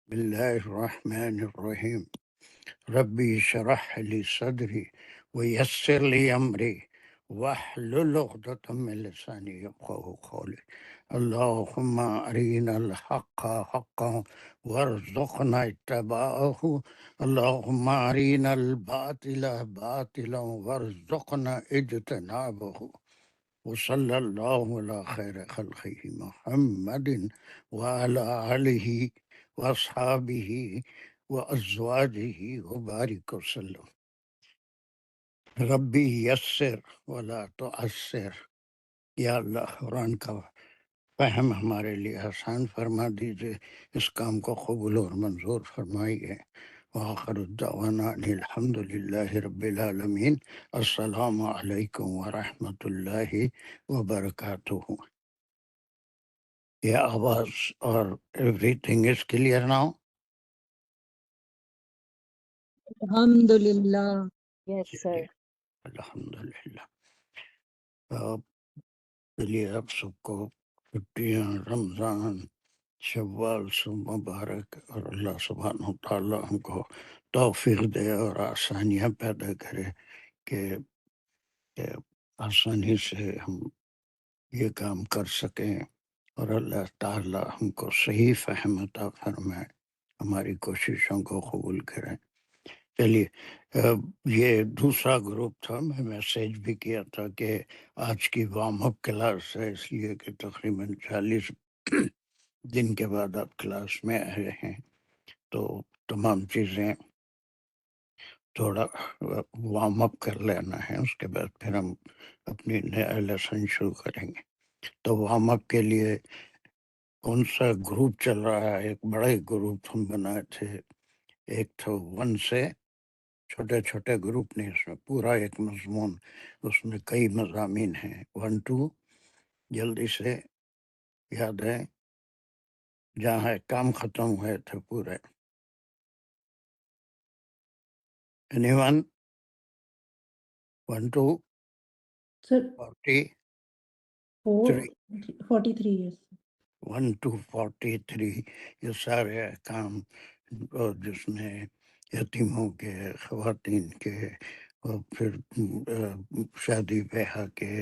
بسم اللہ الرحمن الرحیم ربی شرح لی صدری ویسر لی امری واحلل عقدۃ من لسانی یفقہوا قولی اللہم ارنا الحق حقا وارزقنا اتباعہ اللہم ارنا الباطل باطلا وارزقنا اجتنابہ وصلی اللہ علی خیر خلقہ محمد وعلی آلہ واصحابہ وازواجہ وبارک وسلم۔ ربی یسر ولا تعسر، یا اللہ قرآن کا فہم ہمارے لیے آسان فرما دیجئے، اس کام کو قبول اور منظور فرمائیے۔ وآخر الدعوانا ان الحمد للہ رب العالمین۔ السلام علیکم ورحمۃ اللہ وبرکاتہ۔ یہ آواز اور every thing is clear now? Alhamdulillah. Yes, sir. الحمدللہ۔ چلیے آپ سب کو چھٹیاں، رمضان، شوال سے مبارک، اور اللہ سبحانہ و تعالیٰ ہم کو توفیق دے اور آسانیاں پیدا کرے کہ آسانی سے ہم یہ کام کر سکیں، اور اللہ تعالیٰ ہم کو صحیح فہم عطا فرمائے، ہماری کوششوں کو قبول کریں۔ چلیے یہ دوسرا گروپ تھا، میں میسیج بھی کیا تھا کہ آج کی وارم اپ کلاس ہے، اس لیے کہ تقریباً 40 دن کے بعد آپ کلاس میں آئے ہیں، تو تمام چیزیں تھوڑا وارم اپ کر لینا ہے، اس کے بعد پھر ہم اپنی نیا لیسن شروع کریں گے۔ تو وارم اپ کے لیے کون سا گروپ چل رہا ہے؟ ایک بڑے گروپ ہم بنائے تھے، ایک تھا 1 سے، چھوٹے چھوٹے گروپ نہیں، اس میں پورا ایک مضمون، اس میں کئی مضامین ہیں۔ 1 2 جلدی سے یاد ہے، جہاں کام ختم ہوئے تھے پورے۔ Any one? 1 2 Sir, 43 43 years. 1 to 43 یہ سارے کام جس میں یتیموں کے، خواتین کے، اور پھر شادی بیاہ کے،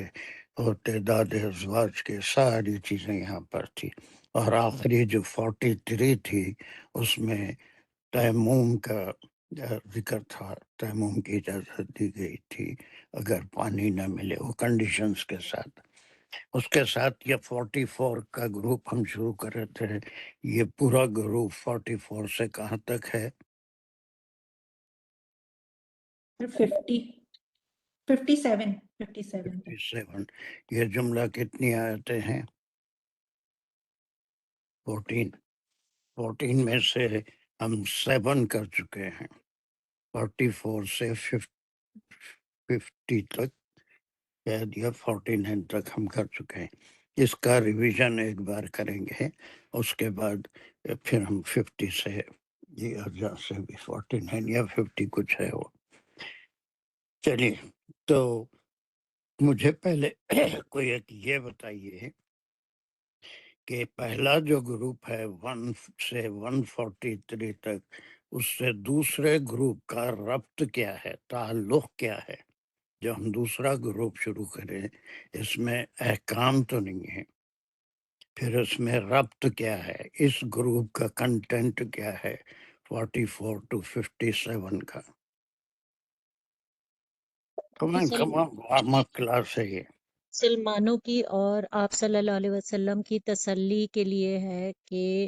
اور تعداد ازواج کے، ساری چیزیں یہاں پر تھی۔ اور آخری جو 43 تھی، اس میں تیمم کا ذکر تھا، تیمم کی اجازت دی گئی تھی اگر پانی نہ ملے، وہ کنڈیشنز کے ساتھ۔ اس کے ساتھ یہ 44 کا گروپ ہم شروع کر رہے تھے، یہ پورا گروپ 44 سے کہاں تک ہے؟ 57. 57۔ یہ جملہ کتنی آیتیں ہیں؟ 14 میں سے ہم 7 کر چکے ہیں، 44 سے 50 تک، شاید یا 49 تک ہم کر چکے ہیں۔ اس کا ریویژن ایک بار کریں گے، اس کے بعد پھر ہم 50 سے، جہاں سے بھی 49 یا 50 کچھ ہے وہ۔ چلیے، تو مجھے پہلے کوئی ایک یہ بتائیے کہ پہلا جو گروپ ہے 1 سے 143 تک، اس سے دوسرے گروپ کا ربط کیا ہے، تعلق کیا ہے؟ جو ہم دوسرا گروپ شروع کریں، اس میں احکام تو نہیں ہے، پھر اس میں ربط کیا ہے، اس گروپ کا کنٹینٹ کیا ہے 44 to 57 کا؟ کلاس ہے یہ۔ مسلمانوں کی اور آپ صلی اللہ علیہ وسلم کی تسلی کے لیے ہے کہ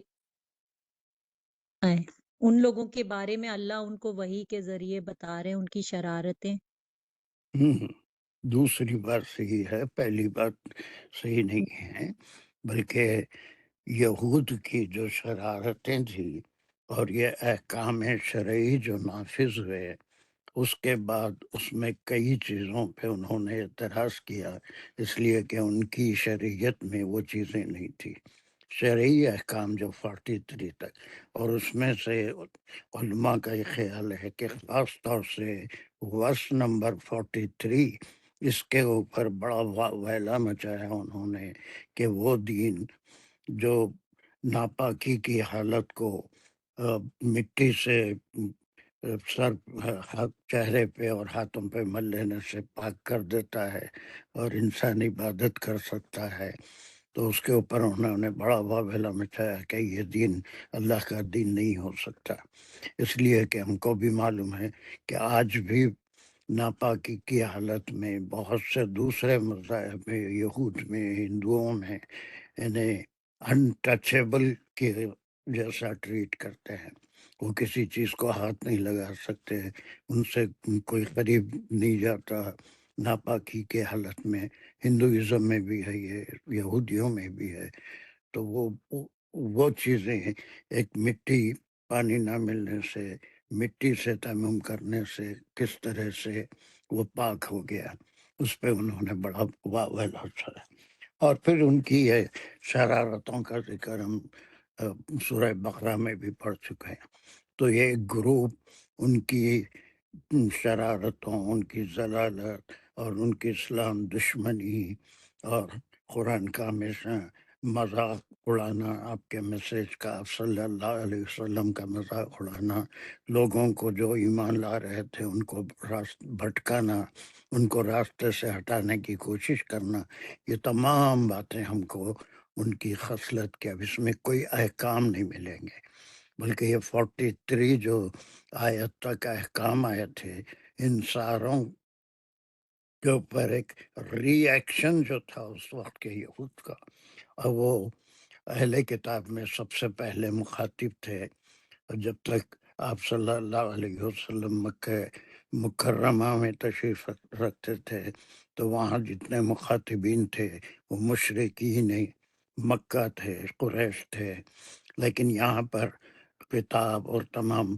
ان لوگوں کے بارے میں اللہ ان کو وحی کے ذریعے بتا رہے ہیں ان کی شرارتیں۔ دوسری بات صحیح ہے، پہلی بات صحیح نہیں ہے، بلکہ یہود کی جو شرارتیں تھیں اور یہ احکام شرعی جو نافذ ہوئے، اس کے بعد اس میں کئی چیزوں پہ انہوں نے اعتراض کیا، اس لیے کہ ان کی شریعت میں وہ چیزیں نہیں تھی، شرعی احکام جو 43 تک۔ اور اس میں سے علماء کا یہ خیال ہے کہ خاص طور سے ورس نمبر 43، اس کے اوپر بڑا ویلا مچایا انہوں نے کہ وہ دین جو ناپاکی کی حالت کو مٹی سے سر چہرے پہ اور ہاتھوں پہ مل لینے سے پاک کر دیتا ہے اور انسان عبادت کر سکتا ہے، تو اس کے اوپر انہوں نے بڑا واویلا مچایا کہ یہ دین اللہ کا دین نہیں ہو سکتا۔ اس لیے کہ ہم کو بھی معلوم ہے کہ آج بھی ناپاکی کی حالت میں بہت سے دوسرے مذاہب میں، یہود میں، ہندوؤں میں انہیں انٹچیبل کے جیسا ٹریٹ کرتے ہیں۔ وہ کسی چیز کو ہاتھ نہیں لگا سکتے، ان سے کوئی قریب نہیں جاتا ناپاکی کے حالت میں۔ ہندوازم میں بھی ہے یہ، یہودیوں میں بھی ہے۔ تو وہ چیزیں ایک مٹی، پانی نہ ملنے سے، مٹی سے تیمم کرنے سے کس طرح سے وہ پاک ہو گیا، اس پہ انہوں نے بڑا واویلا اچھا۔ اور پھر ان کی یہ شرارتوں کا ذکر ہم سورہ بقرہ میں بھی پڑھ چکے ہیں۔ تو یہ گروپ ان کی شرارتوں، ان کی ضلالت اور ان کی اسلام دشمنی اور قرآن کا ہمیشہ مذاق اڑانا، آپ کے میسیج کا، آپ صلی اللہ علیہ وسلم کا مذاق اڑانا، لوگوں کو جو ایمان لا رہے تھے ان کو بھٹکانا، ان کو راستے سے ہٹانے کی کوشش کرنا، یہ تمام باتیں ہم کو ان کی خصلت کے، اب اس میں کوئی احکام نہیں ملیں گے، بلکہ یہ 43 جو آیت تک احکام آئے تھے، ان ساروں کے اوپر ایک ری ایکشن جو تھا اس وقت کے یہود کا، اور وہ اہل کتاب میں سب سے پہلے مخاطب تھے۔ جب تک آپ صلی اللہ علیہ وسلم مکہ مکرمہ میں تشریف رکھتے تھے تو وہاں جتنے مخاطبین تھے وہ مشرکین مکہ تھے، قریش تھے، لیکن یہاں پر کتاب اور تمام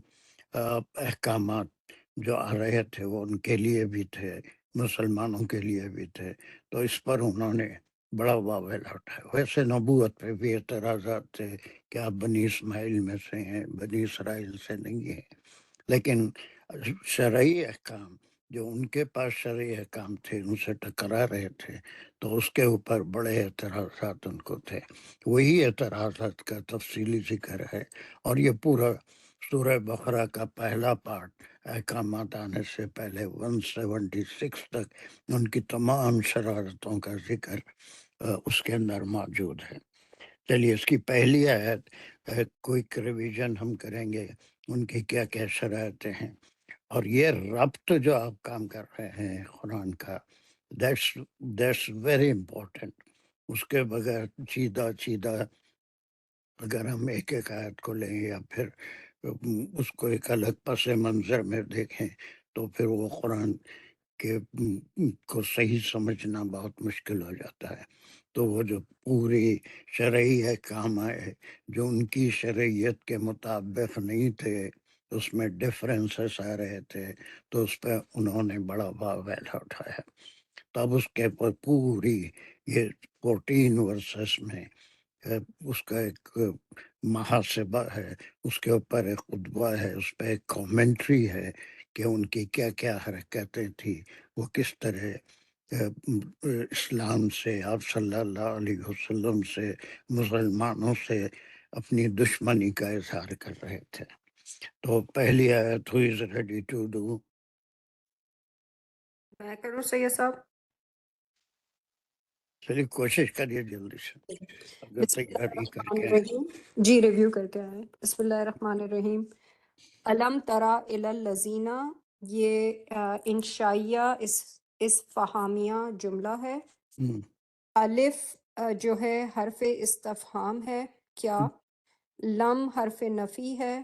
احکامات جو آ رہے تھے وہ ان کے لیے بھی تھے، مسلمانوں کے لیے بھی تھے، تو اس پر انہوں نے بڑا واویلا اٹھایا۔ ویسے نبوت پہ بھی اعتراضات تھے کہ آپ بنی اسماعیل میں سے ہیں، بنی اسرائیل سے نہیں ہیں، لیکن شرعی احکام جو ان کے پاس شرعی احکام تھے ان سے ٹکرا رہے تھے، تو اس کے اوپر بڑے اعتراضات ان کو تھے۔ وہی اعتراضات کا تفصیلی ذکر ہے، اور یہ پورا سورہ بقرہ کا پہلا پارٹ احکامات آنے سے پہلے 176 تک ان کی تمام شرارتوں کا ذکر اس کے اندر موجود ہے۔ چلیے اس کی پہلی آیت کوئک ریویژن ہم کریں گے، ان کی کیا کیا شرائطیں ہیں، اور یہ ربط جو آپ کام کر رہے ہیں قرآن کا، دیٹس ویری امپورٹنٹ۔ اس کے بغیر چیدہ اگر ہم ایک ایک آیت کو لیں یا پھر اس کو ایک الگ پس منظر میں دیکھیں تو پھر وہ قرآن کے کو صحیح سمجھنا بہت مشکل ہو جاتا ہے۔ تو وہ جو پوری شرعی احکام آئے جو ان کی شرعیت کے مطابق نہیں تھے، اس میں ڈفرینسز آ رہے تھے، تو اس پہ انہوں نے بڑا واویلا اٹھایا۔ تب اس کے پر پوری یہ 14 ورسز میں اس کا ایک محاسبہ ہے، اس کے اوپر ایک خطبہ ہے، اس پہ ایک کامنٹری ہے کہ ان کی کیا کیا حرکتیں تھیں، وہ کس طرح اسلام سے، آپ صلی اللہ علیہ وسلم سے، مسلمانوں سے اپنی دشمنی کا اظہار کر رہے تھے۔ تو پہلی آیت who is ready to do؟ میں کروں سید صاحب؟ چلیے کوشش کریے جلدی سے، اگر بسم اللہ تیاری کر الرحمن کے آئے۔ الرحیم، جی ریویو کر کے آئے۔ بسم اللہ الرحمن الرحیم۔ علم ترا الی الذین، یہ انشائیہ اسفہامیہ جملہ ہے۔ الف جو ہے حرف استفہام ہے، کیا؟ لم حرف نفی ہے،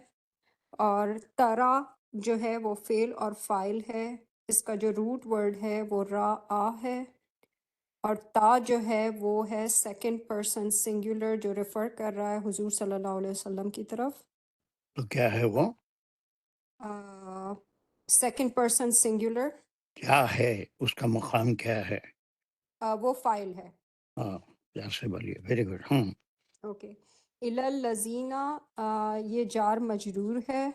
اور ترا جو ہے وہ فعل اور فاعل ہے، اس کا جو روٹ ورڈ ہے وہ را آ ہے، اور تا جو ہے وہ ہے سیکنڈ پرسن سنگولر جو ریفر کر رہا ہے حضور صلی اللہ علیہ وسلم کی طرف۔ تو کیا ہے وہ؟ سیکنڈ پرسن سنگولر کیا ہے اس کا مقام کیا ہے؟ وہ فائل ہے۔ ہاں، جیسے بولیے، ویری گڈ۔ ہاں، اوکے، الذین یہ جار مجرور ہے۔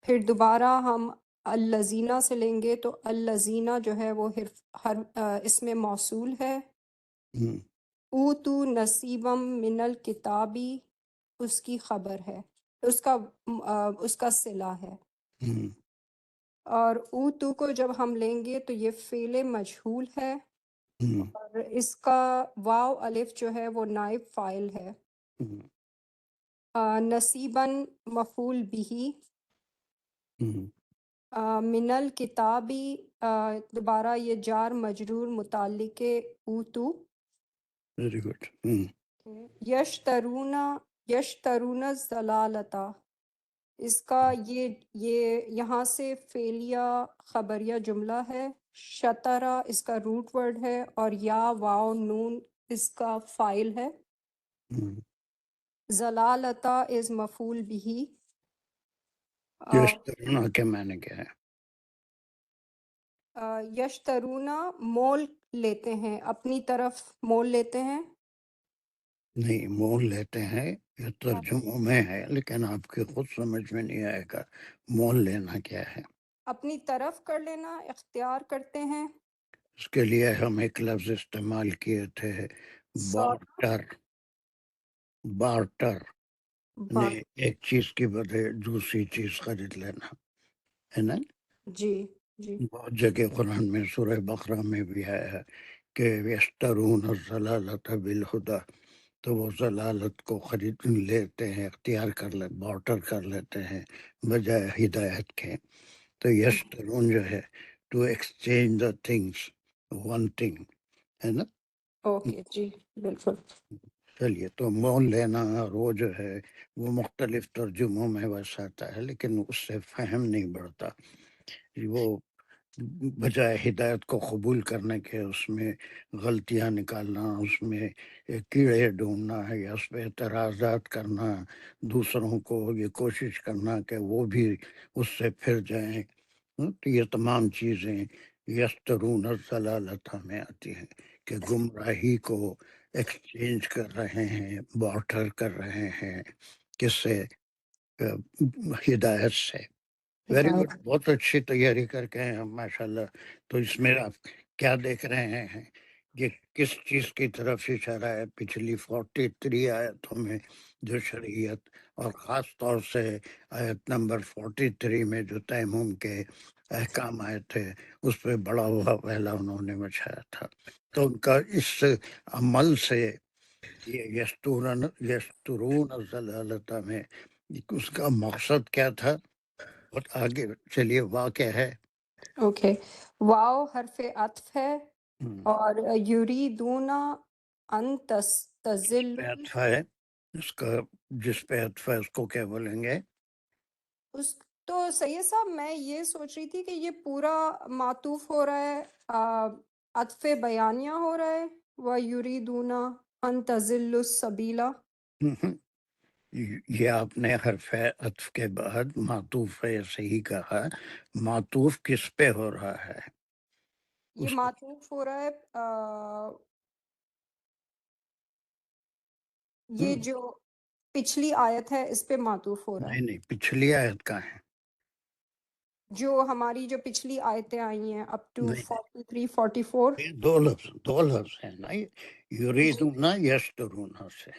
پھر دوبارہ ہم الذین سے لیں گے تو الذین جو ہے وہ اس میں موصول ہے۔ اوتو نصیبم من الکتابی اس کی خبر ہے۔ اس کا صلہ ہے. ہم، اور اوتو کو جب ہم لیں گے تو یہ فعل مجہول ہے، ہم، اور اس کا واو الف جو ہے وہ نائب فاعل ہے. ہم، نصیباً مفعول بھی. ہم، من الکتابی دوبارہ یہ جار مجرور متعلق اوتو. Very good. یشترون الضلالۃ، اس کا یہ یہاں سے فعلیہ خبریہ جملہ ہے. شطرہ اس کا روٹ ورڈ ہے، اور یا واو نون اس کا فاعل ہے. ضلالتا از مفعول بھی. یشترون کے معنی کیا ہے؟ یشترونا مول لیتے ہیں، اپنی طرف مول لیتے ہیں. نہیں، مول لیتے ہیں یہ ترجموں میں ہے، لیکن آپ کے خود سمجھ میں نہیں آئے گا مول لینا کیا ہے. اپنی طرف کر لینا، اختیار کرتے ہیں. اس کے لیے ہم ایک لفظ استعمال کیے تھے، سودا بارٹر. بارٹر نے بار ایک چیز کی بدلے دوسری چیز خرید لینا ہے نا. جی جی بہت جگہ قرآن میں سورہ بقرہ میں بھی آیا ہے کہ یشترون الضلالۃ بالہدی، تو وہ ضلالت کو خرید لیتے ہیں، اختیار کر لیتے، بارٹر کر لیتے ہیں بجائے ہدایت کے. تو یشترون جو ہے to exchange the things, one thing ہے نا. اوکے جی بالکل. چلیے، تو مول لینا اور وہ جو ہے وہ مختلف ترجموں میں ویسا آتا ہے، لیکن اس سے فہم نہیں بڑھتا. وہ بجائے ہدایت کو قبول کرنے کے اس میں غلطیاں نکالنا، اس میں کیڑے ڈھونڈنا ہے، یا اس پہ اعتراضات کرنا، دوسروں کو یہ کوشش کرنا کہ وہ بھی اس سے پھر جائیں. تو یہ تمام چیزیں یسترون الضلالۃ میں آتی ہیں کہ گمراہی کو ایکسچینج کر رہے ہیں، بارٹر کر رہے ہیں، کس سے؟ ہدایت سے. ویری گڈ، ہدایت. بہت اچھی تیاری کر کے ہیں ماشاء اللہ. تو اس میں آپ کیا دیکھ رہے ہیں؟ یہ کس چیز کی طرف اشارہ ہے؟ پچھلی 43 آیتوں میں جو شریعت اور خاص طور سے آیت نمبر 43 میں جو تیمم کے احکام آئے تھے، اس پہ بڑا ہوا پہلا انہوں نے مچھایا تھا. تو ان کا اس عمل سے یہ یسترون الضلالۃ میں اس کا مقصد کیا تھا؟ اور آگے چلیے، واقع ہے. اوکے، واو حرف عطف ہے، ہم، اور یریدون ان اس پہ تزلوا. عطف ہے، اس کا جس پہ عطف ہے اس کو کیا بولیں گے؟ اس تو سید صاحب میں یہ سوچ رہی تھی کہ یہ پورا معطوف ہو رہا ہے، عطف بیانیہ ہو رہا ہے. وَيُرِيدُونَ أَن تَضِلُّوا السَّبِيلَ. یہ آپ نے حرف عطف کے بعد معطوف ہے صحیح کہا. معطوف کس پہ ہو رہا ہے؟ یہ اس معطوف ہو رہا ہے یہ ہم، جو پچھلی آیت ہے اس پہ معطوف ہو رہا ہے. نہیں، پچھلی آیت کا ہے. جو ہماری جو پچھلی آیتیں آئی ہیں اپ ٹو نہیں، 43 44. یہ دو لفظ ہیں نا، جی یریدون یشترون سے.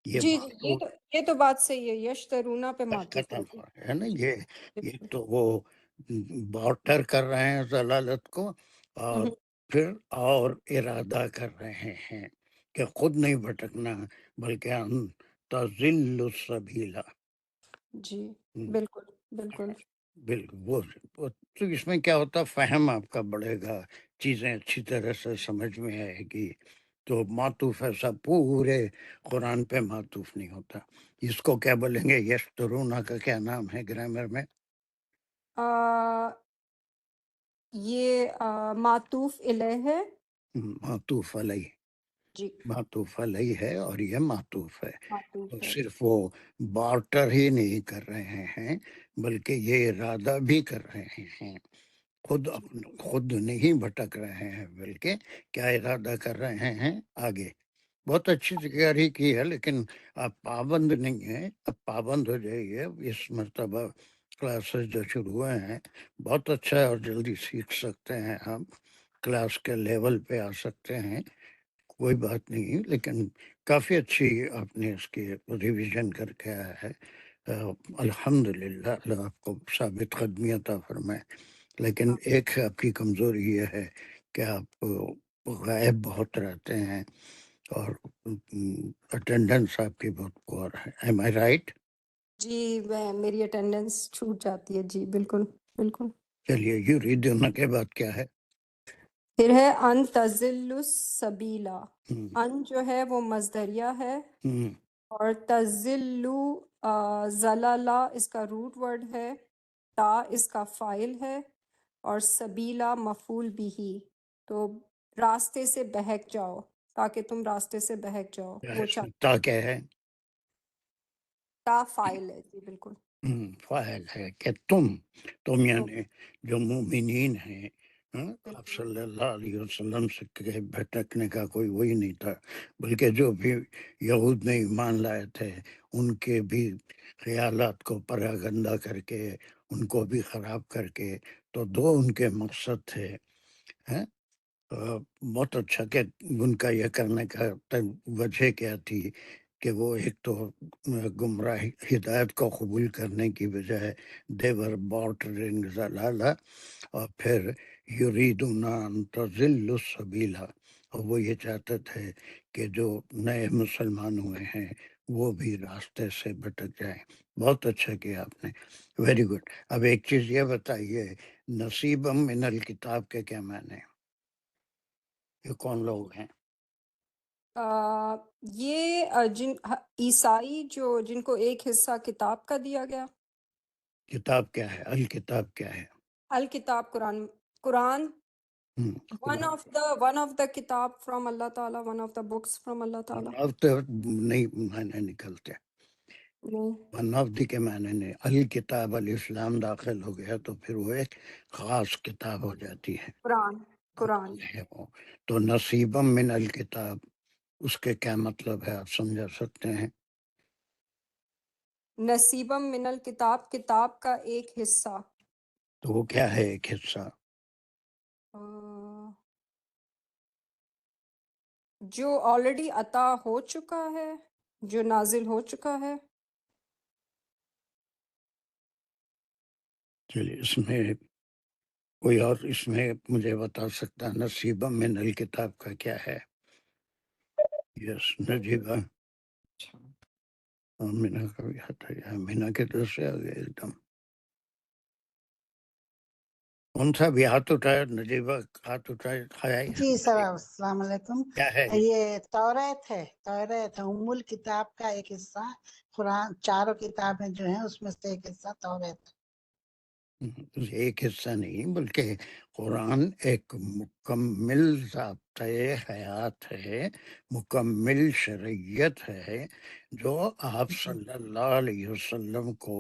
یہ جی جی معطوف یہ تو بات صحیح ہے، یشترونا پہ معطوف ختم ہوتی ہو ہے نا. یہ ہے. تو وہ بارٹر کر رہے ہیں ضلالت کو، اور پھر اور ارادہ کر رہے ہیں کہ خود نہیں بھٹکنا، بلکہ ان تضل السبیلا. جی بالکل بالکل. بالکل تو اس میں کیا ہوتا، فہم آپ کا بڑھے گا، چیزیں اچھی طرح سے سمجھ میں آئے گی. تو معطوف ایسا پورے قرآن پہ معطوف نہیں ہوتا. اس کو کیا بولیں گے؟ یشترونا کا کیا نام ہے گرامر میں؟ یہ معطوف الیہ ہے. معطوف علیہ. جی معطوف علیہ ہے اور یہ معطوف ہے. تو معطوف ہے. صرف وہ بارٹر ہی نہیں کر رہے ہیں، بلکہ یہ ارادہ بھی کر رہے ہیں. خود نہیں بھٹک رہے ہیں، بلکہ کیا ارادہ کر رہے ہیں؟ آگے بہت اچھی تیاری کی ہے، لیکن آپ پابند نہیں ہیں. اب پابند ہو جائیے. اس مرتبہ کلاسز جو شروع ہوئے ہیں بہت اچھا ہے، اور جلدی سیکھ سکتے ہیں. ہم کلاس کے لیول پہ آ سکتے ہیں، کوئی بات نہیں. لیکن کافی اچھی آپ نے اس کی ریویژن کر کے آیا ہے. الحمدللہ اللہ آپ کو ثابت قدمی عطا فرمائے، لیکن ایک آپ کی کمزوری یہ ہے کہ آپ غائب بہت رہتے ہیں اور اٹینڈنس آپ کی بہت پور ہے. ایم آئی رائٹ؟ جی میری اٹینڈنس چھوٹ جاتی ہے جی، بالکل بالکل. چلیے یریدون کے بعد کیا ہے؟ پھر ہے ان تزل السبیلا. ان جو ہے وہ مصدریہ ہے، اور تزلو زلالا اس کا روٹ ورڈ ہے، تا اس کا فائل ہے، اور سبیلا مفعول بھی. تو راستے سے بہک جاؤ، تاکہ تم راستے سے بہک جاؤ. وہ تا کیا ہے؟ تا فائل ہے جی، بالکل فاعل ہے کہ تم یعنی جو مومنین ہیں. آپ صلی اللہ علیہ وسلم سے کہ بھٹکنے کا کوئی وہی نہیں تھا، بلکہ جو بھی یہود میں ایمان لائے تھے ان کے بھی خیالات کو پراگندہ کر کے ان کو بھی خراب کر کے، تو دو ان کے مقصد تھے. بہت اچھا کہ ان کا یہ کرنے کا وجہ کیا تھی کہ وہ ایک تو گمراہ ہدایت کو قبول کرنے کی بجائے دیور باٹرنگ زلالہ، اور پھر یریدون ان تضلوا السبیلا، اور وہ یہ چاہتے تھے کہ جو نئے مسلمان ہوئے ہیں وہ بھی راستے سے بھٹک جائیں. بہت اچھا کیا آپ نے، ویری گڈ. اب ایک چیز یہ بتائیے، نصیبم من الکتاب کے کیا معنی؟ یہ کون لوگ ہیں؟ یہ عیسائی جو جن کو ایک حصہ کتاب کا دیا گیا. کتاب کیا ہے؟ الکتاب کیا ہے؟ الکتاب قرآن ون آف دا کتاب فرام اللہ تعالیٰ، one of the books from Allah تعالیٰ. اب تو نہیں معنی نکلتے، ون آف دی کے معنی نہیں. الکتاب الاسلام داخل ہو گیا تو پھر وہ ایک خاص کتاب ہو جاتی ہے. قرآن تو نصیبم من الکتاب اس کے کیا مطلب ہے، آپ سمجھا سکتے ہیں؟ نصیبم من الکتاب، کتاب کا ایک حصہ. تو وہ کیا ہے ایک حصہ؟ جو آلریڈی عطا ہو چکا ہے، جو نازل ہو چکا ہے. چلیے اس میں کوئی اور اس میں مجھے بتا سکتا نصیبم من الکتاب کا کیا ہے؟ یس نجیبہ. مینا کا بھی ہاتھ ہے، مینا کے طرف سے آ گیا ایک دم. کون سا بھی ہاتھ اٹھایا؟ نجیبہ ہاتھ اٹھایا. جی سر، السلام علیکم. کیا ہے یہ توریت ہے، توریت ہے ام الکتاب کا ایک حصہ. قرآن چاروں کتابیں جو ہیں اس میں سے ایک حصہ توریت ہے. ایک حصہ نہیں بلکہ قرآن ایک مکمل ضابطۂ حیات ہے، مکمل شریعت ہے جو آپ صلی اللہ علیہ وسلم کو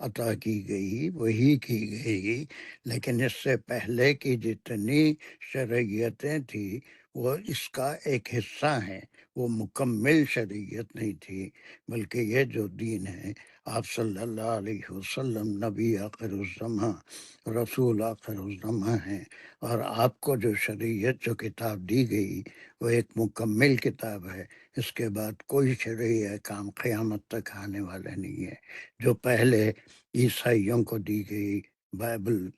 عطا کی گئی، وہی کی گئی. لیکن اس سے پہلے کی جتنی شریعتیں تھیں وہ اس کا ایک حصہ ہیں، وہ مکمل شریعت نہیں تھی. بلکہ یہ جو دین ہے، آپ صلی اللہ علیہ وسلم نبی آخر الزماں، رسول آخر الزماں ہیں، اور آپ کو جو شریعت جو کتاب دی گئی وہ ایک مکمل کتاب ہے. اس کے بعد کوئی شرعی کام قیامت تک آنے والا نہیں ہے. جو پہلے عیسائیوں کو دی گئی بائبل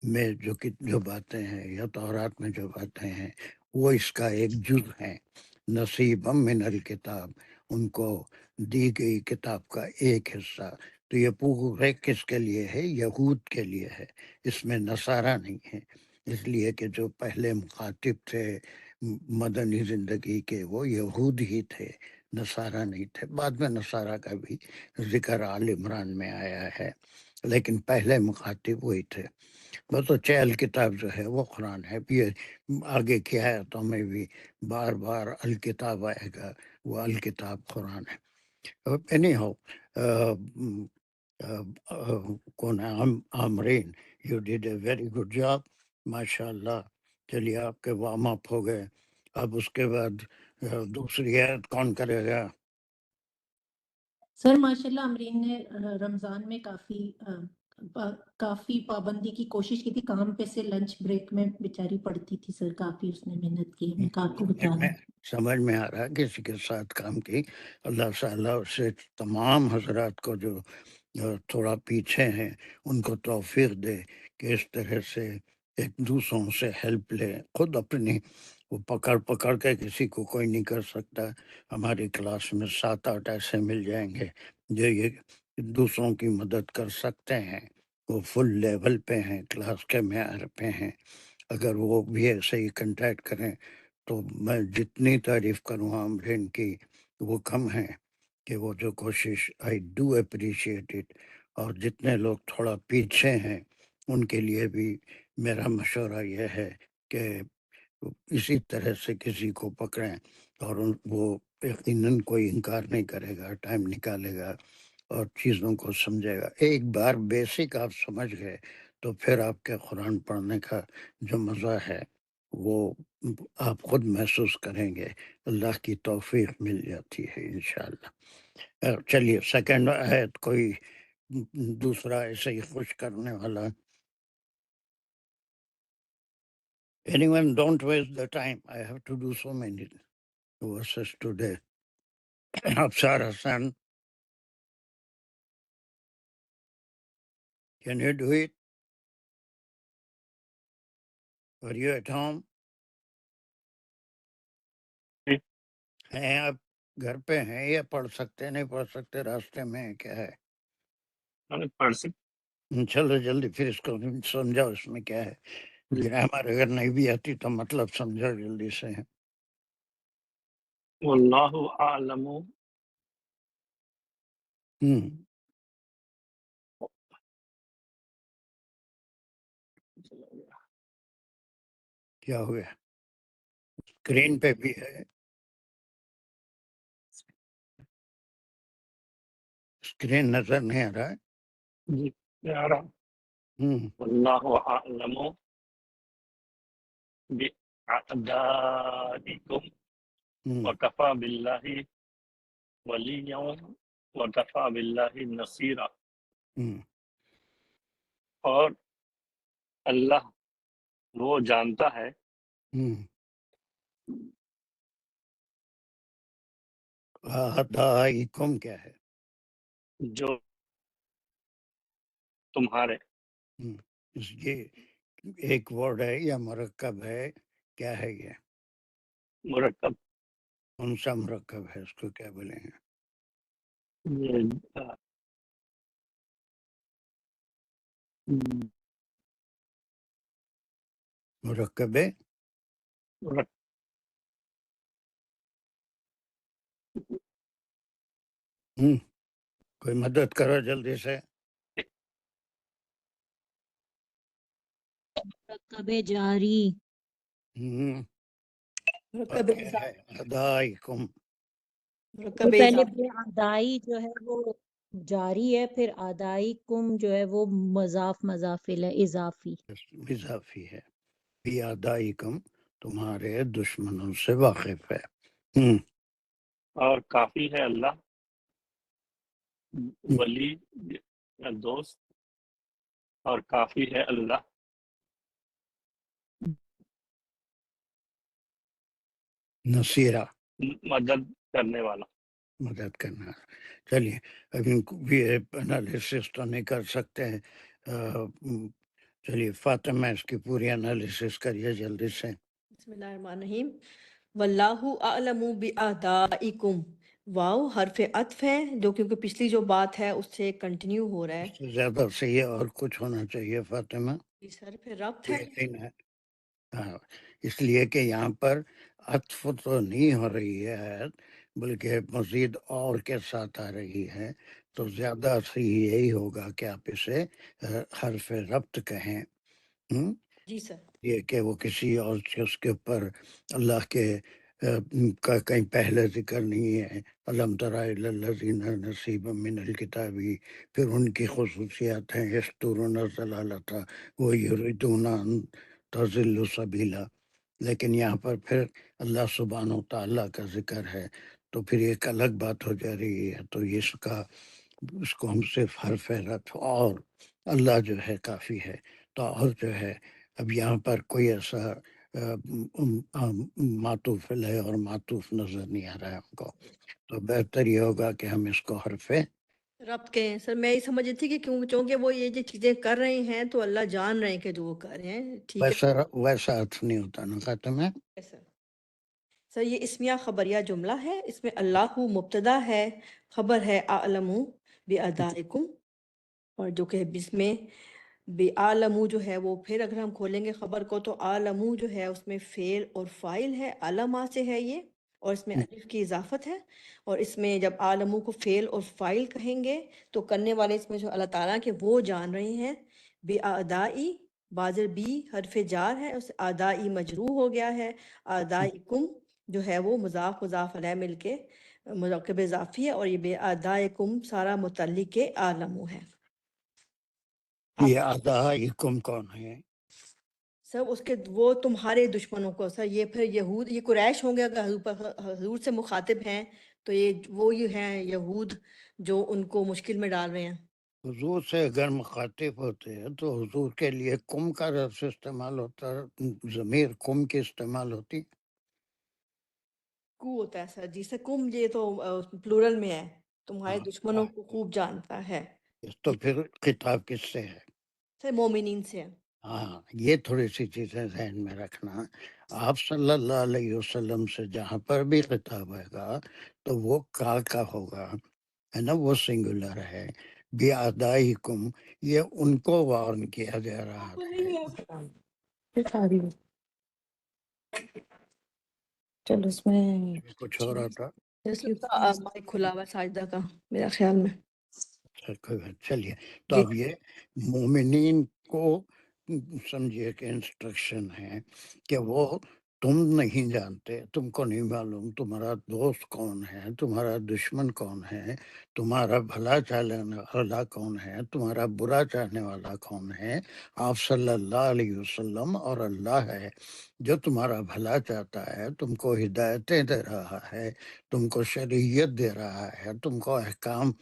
میں جو باتیں ہیں یا تورات میں جو باتیں ہیں وہ اس کا ایک جز ہے. نصیبم من الکتاب ان کو دی گئی کتاب کا ایک حصہ. تو یہ پورے کس کے لیے ہے؟ یہود کے لیے ہے، اس میں نصارہ نہیں ہے. اس لیے کہ جو پہلے مخاطب تھے مدنی زندگی کے وہ یہود ہی تھے، نصارہ نہیں تھے. بعد میں نصارہ کا بھی ذکر آل عمران میں آیا ہے، لیکن پہلے مخاطب وہی تھے. بس اچھے الکتاب جو ہے وہ قرآن ہے. یہ آگے کی آیتوں میں بھی بار بار الکتاب آئے گا، وہ الکتاب قرآن ہے. اینی ہو کون ہے؟ Aamreen, you did a very good job, ماشاء اللہ. چلیے آپ کے وارم اپ ہو گئے. اب اس کے بعد دوسری آیت کون کرے گا؟ سر ماشاء اللہ امرین نے رمضان میں کافی پابندی کی کوشش کی تھی. کام پہ سے لنچ بریک میں بیچاری پڑھتی تھی سر، کافی اس نے محنت کی. میں آپ کو بتا دوں سمجھ میں آ رہا ہے کسی کے ساتھ کام کی. اللہ تعالیٰ سے تمام حضرات کو جو تھوڑا پیچھے ہیں ان کو توفیق دے کہ اس طرح سے ایک دوسروں سے ہیلپ لے. خود اپنی وہ پکڑ کے کسی کو کوئی نہیں کر سکتا. ہماری کلاس میں 7-8 ایسے مل جائیں گے جو یہ دوسروں کی مدد کر سکتے ہیں. وہ فل لیول پہ ہیں، کلاس کے معیار پہ ہیں. اگر وہ بھی ایسے ہی کنٹیکٹ کریں تو میں جتنی تعریف کروں عامرین کی وہ کم ہے کہ وہ جو کوشش آئی ڈو اپریشیٹ اٹ. اور جتنے لوگ تھوڑا پیچھے ہیں ان کے لیے بھی میرا مشورہ یہ ہے کہ اسی طرح سے کسی کو پکڑیں اور وہ یقیناً کوئی انکار نہیں کرے گا، ٹائم نکالے گا اور چیزوں کو سمجھے گا. ایک بار بیسک آپ سمجھ گئے تو پھر آپ کے قرآن پڑھنے کا جو مزہ ہے وہ آپ خود محسوس کریں گے. اللہ کی توفیق مل جاتی ہے انشاءاللہ. چلیے سیکنڈ آیت کوئی دوسرا ایسے ہی خوش کرنے والا. Anyone, don't waste the time. I have to do so many verses today. Absar Hassan, can you do it? Are you at home? ہیں آپ گھر پہ ہیں یا پڑھ سکتے نہیں پڑھ سکتے راستے میں ہیں، کیا ہے؟ پڑھ سکتے. چلو جلدی پھر اس کو سمجھاؤ اس میں کیا ہے. گرامر اگر نہیں بھی آتی تو مطلب سمجھاؤ جلدی سے. واللہ اعلم. کیا ہوا؟ اسکرین پہ بھی ہے، اسکرین نظر نہیں آ رہا ہے. جی آ رہا. واللہ اعلم باعدائکم وکفی باللہ ولیا وکفی باللہ نصیرا. اور اللہ وہ جانتا ہے اعدائکم کیا ہے؟ جو تمہارے. یہ ایک ورڈ ہے یا مرکب ہے؟ کیا ہے یہ؟ مرکب. کون سا مرکب ہے؟ اس کو کیا بولیں گے؟ یہ مرکب ہے. کوئی مدد کرو جلدی سے. مرکب جاری. مرکب کیا ہے؟ اعدائکم. پہلے ادائی جو ہے وہ جاری ہے، پھر ادائی کم جو ہے وہ مضافل ہے، اضافی اضافی ہے. بھی اعدائکم تمہارے دشمنوں سے واقف ہے. اور کافی ہے اللہ ولی یا دوست، اور کافی ہے اللہ نصیرہ مدد کرنے والا. مدد کرنا. چلیے اب ان کو بھی انالیسس تو نہیں کر سکتے ہیں. چلیے فاطمہ اس کی پوری انالیسس کریے جلدی سے. بسم اللہ الرحمن الرحیم. واللہ اعلم باعدائکم. واو حرف عطف ہے جو کیونکہ پچھلی جو بات ہے اس سے کنٹینیو ہو رہا ہے. اس سے زیادہ صحیح اور کچھ ہونا چاہیے فاطمہ. اس حرف ربط ہے. یقین ہے. ہاں، اس لیے کہ یہاں پر عطف تو نہیں ہو رہی ہے آیت، بلکہ مزید اور کے ساتھ آ رہی ہے، تو زیادہ صحیح یہی ہوگا کہ آپ اسے حرف ربط کہیں. جی سر. یہ کہ وہ کسی اور چیز کے اوپر اللہ کے کا کہیں پہلے ذکر نہیں ہے. علم تر الی الذین نصیبا من الکتاب، پھر ان کی خصوصیات ہیں یسترون الضلالۃ ویریدون ان تضلوا سبیلا. لیکن یہاں پر پھر اللہ سبحانہ و تعالیٰ کا ذکر ہے تو پھر ایک الگ بات ہو جا رہی ہے. تو اس کو ہم صرف حرف رفع اور اللہ جو ہے کافی ہے. تو اور جو ہے اب یہاں پر کوئی ایسا معطوف ہے اور معطوف نظر نہیں آ رہا ہے ہم کو، تو بہتر یہ ہوگا کہ ہم اس کو حرف ربط کے ہیں سر، میں یہ سمجھ رہی تھی کہ چونکہ وہ یہ جو چیزیں کر رہے ہیں تو اللہ جان رہے ہیں کہ جو وہ کر رہے ہیں. ٹھیک ہے ویسا ارتھ نہیں ہوتا نا خاتم ہے. سر. سر یہ اسمیہ خبریہ جملہ ہے، اس میں اللہ مبتدا ہے، خبر ہے اعلم بِأَدَائِكُمْ، اور جو کہ اس میں بِعَالَمُ جو ہے وہ پھر اگر ہم کھولیں گے خبر کو تو عالمو جو ہے اس میں فعل اور فاعل ہے، علما سے ہے یہ، اور اس میں الف کی اضافت ہے، اور اس میں جب عالمو کو فعل اور فاعل کہیں گے تو کرنے والے اس میں جو اللہ تعالیٰ کے وہ جان رہے ہیں. بِأَدَائی بازر بی حرف جار ہے، اس آدائی مجروح ہو گیا ہے، آدائکم جو ہے وہ مضاف مضاف علیہ مل کے مرکب اضافی ہے، اور یہ بے آدائکم سارا متعلق عالمو ہے. یہ اعدائکم کون ہے؟ سر اس کے وہ تمہارے دشمنوں کو، سر یہ پھر یہود، یہ قریش ہوں گے اگر حضور سے مخاطب ہیں تو یہ وہ یہ ہیں یہود جو ان کو مشکل میں ڈال رہے ہیں. حضور سے اگر مخاطب ہوتے ہیں تو حضور کے لیے کم کا لفظ استعمال ہوتا ہے، ضمیر کم کی استعمال ہوتی. کو ہوتا ہے سر جی، سر کم یہ تو پلورل میں ہے، تمہارے ہاں دشمنوں کو خوب جانتا ہے. تو پھر خطاب کس سے ہے؟ سر مومنین سے ہے. ہاں یہ تھوڑی سی چیزیں ذہن میں رکھنا. آپ صلی اللہ علیہ وسلم سے جہاں پر بھی خطاب آئے گا تو وہ کا ہوگا، ہے نا، وہ سنگولر ہے. بِأَدَائِكُمْ یہ ان کو وارن کیا جا رہا ہے. چلو اس میں کچھ ہو رہا تھا. مائک کھلا ہوا ہے ساجدہ کا میرا خیال میں. چلیے تو جی اب یہ مومنین کو سمجھیے کہ انسٹرکشن ہے کہ وہ تم نہیں جانتے، تم کو نہیں معلوم تمہارا دوست کون ہے، تمہارا دشمن کون ہے، تمہارا بھلا چاہنے والا کون ہے، تمہارا برا چاہنے والا کون ہے. آپ صلی اللہ علیہ وسلم اور اللہ ہے جو تمہارا بھلا چاہتا ہے، تم کو ہدایتیں دے رہا ہے، تم کو شریعت دے رہا ہے، تم کو احکام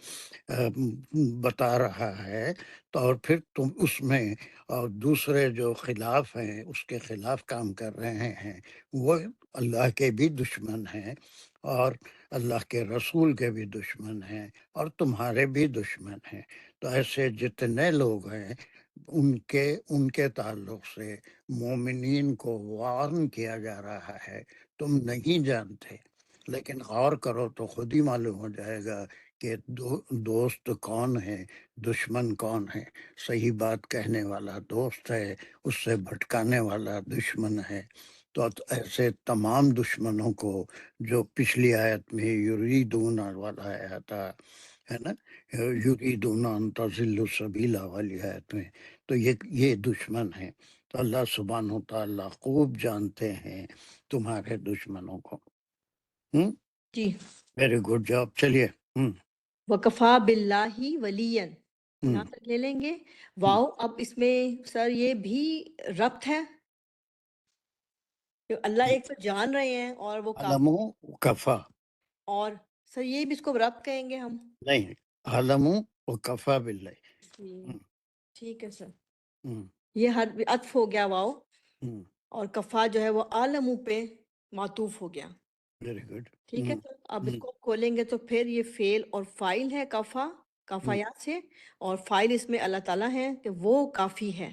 بتا رہا ہے. تو اور پھر تم اس میں اور دوسرے جو خلاف ہیں اس کے خلاف کام کر رہے ہیں وہ اللہ کے بھی دشمن ہیں اور اللہ کے رسول کے بھی دشمن ہیں اور تمہارے بھی دشمن ہیں. تو ایسے جتنے لوگ ہیں ان کے تعلق سے مومنین کو وارن کیا جا رہا ہے. تم نہیں جانتے، لیکن غور کرو تو خود ہی معلوم ہو جائے گا کہ دوست کون ہے، دشمن کون ہے. صحیح بات کہنے والا دوست ہے، اس سے بھٹکانے والا دشمن ہے. تو ایسے تمام دشمنوں کو جو پچھلی آیت میں یریدون والا آیا تھا، ہے نا، یریدون ان تضلوا السبیل والی آیت میں، تو یہ دشمن ہے. تو اللہ سبحانہ و تعالیٰ خوب جانتے ہیں تمہارے دشمنوں کو. جی ویری گڈ جاب. چلیے. وکفا باللہ ولین یہاں تک لے لیں گے. واؤ اب اس میں سر یہ بھی ربط ہے، کہ اللہ ایک تو جان رہے ہیں اور وہ عالم کفا اور سر یہ بھی اس کو ربط کہیں گے ہم. نہیں، عالم و کفا باللہ. ٹھیک ہے سر، یہ ہر عطف ہو گیا واؤ، اور کفا جو ہے وہ عالم پہ معطوف ہو گیا. Very good. ٹھیک ہے سر، اب اس کو کھولیں گے تو پھر یہ فعل اور فاعل ہے کفا، کفایات سے، اور فاعل اس میں اللہ تعالیٰ ہے کہ وہ کافی ہے.